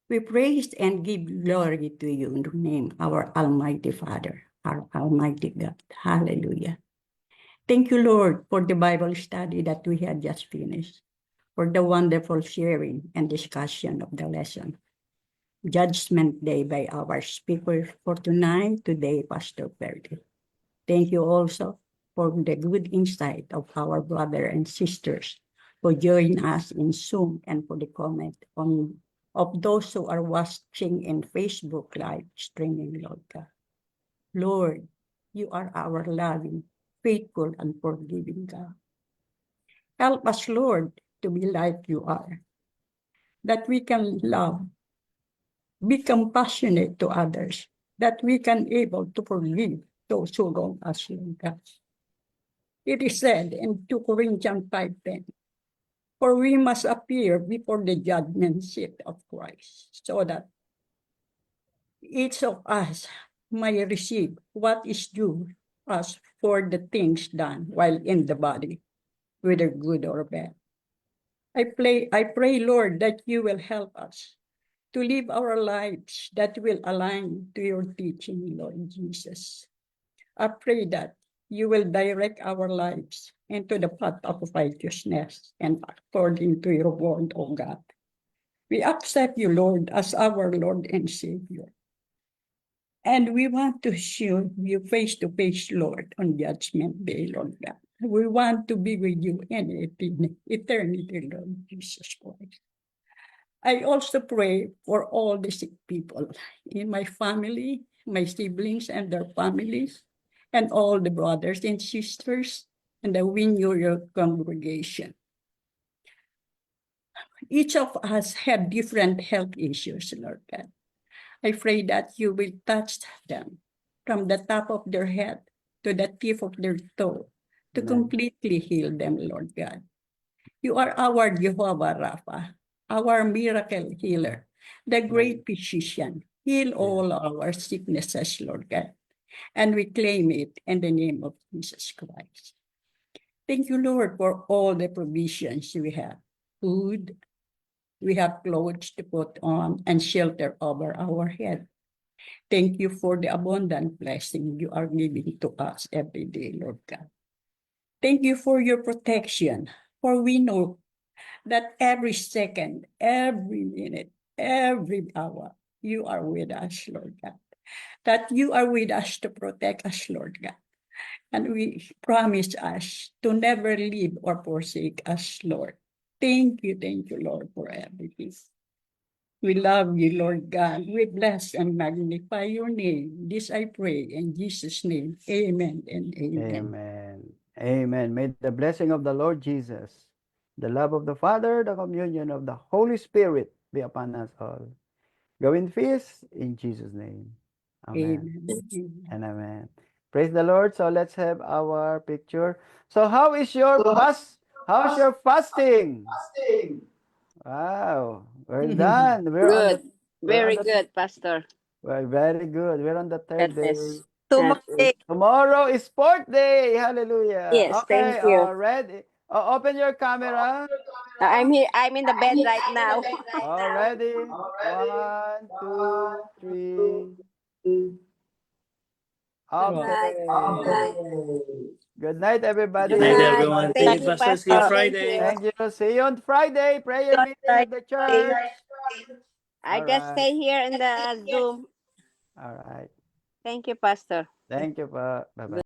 We praise and give glory to you in the name, our Almighty Father, our Almighty God. Hallelujah. Thank you, Lord, for the Bible study that we had just finished, for the wonderful sharing and discussion of the lesson. Judgment Day by our speaker for tonight, today, Pastor Perry. Thank you also for the good insight of our brother and sisters who join us in Zoom and for the comment of those who are watching in Facebook live streaming, Lord God. Lord, you are our loving, faithful, and forgiving God. Help us, Lord, to be like you are, that we can love, be compassionate to others, that we can able to forgive those who wrong us, Lord God. It is said in 2 Corinthians 5:10, for we must appear before the judgment seat of Christ, so that each of us may receive what is due us for the things done while in the body, whether good or bad. I pray, Lord, that you will help us to live our lives that will align to your teaching, Lord Jesus. I pray that you will direct our lives into the path of righteousness and according to your word, O God. We accept you, Lord, as our Lord and Savior. And we want to show you face to face, Lord, on Judgment Day, Lord God. We want to be with you in eternity, Lord Jesus Christ. I also pray for all the sick people in my family, my siblings and their families, and all the brothers and sisters and the Winyoyo congregation. Each of us have different health issues, Lord God. I pray that you will touch them from the top of their head to the tip of their toe to Amen. completely heal them, Lord God. You are our Jehovah Rapha, our miracle healer, the great physician. Heal all our sicknesses, Lord God. And we claim it in the name of Jesus Christ. Thank you, Lord, for all the provisions we have. Food, We have clothes to put on and shelter over our head. Thank you for the abundant blessing you are giving to us every day, Lord God. Thank you for your protection, for we know that every second, every minute, every hour, you are with us, Lord God. That you are with us to protect us, Lord God. And we promise us to never leave or forsake us, Lord. Thank you, Lord, for everything. We love you, Lord God. We bless and magnify your name. This I pray in Jesus' name. Amen and amen. Amen. Amen. May the blessing of the Lord Jesus, the love of the Father, the communion of the Holy Spirit be upon us all. Go in peace in Jesus' name. Amen. Amen. And amen. Praise the Lord. So let's have our picture. So how is your fast? How's your fasting? Wow. We're done. We're on the Good. Very good, Pastor. well, very good. We're on the third day. Yes. 2 more days. Tomorrow is sport day. Hallelujah. Yes, Okay, thank you. ready? Open your camera. I'm here. I'm in the bed right now. All ready? 1, 2, 3. Good Okay. night. Good night, everybody. Good Good night, night. everyone. Thank Thank you, you, Pastor. See you Pastor. Uh, Thank Friday. you. Thank you. See you on Friday. Prayer meeting at the church. I All just right. stay here in the Zoom. All right. Thank you, Pastor. Thank you. Bye bye.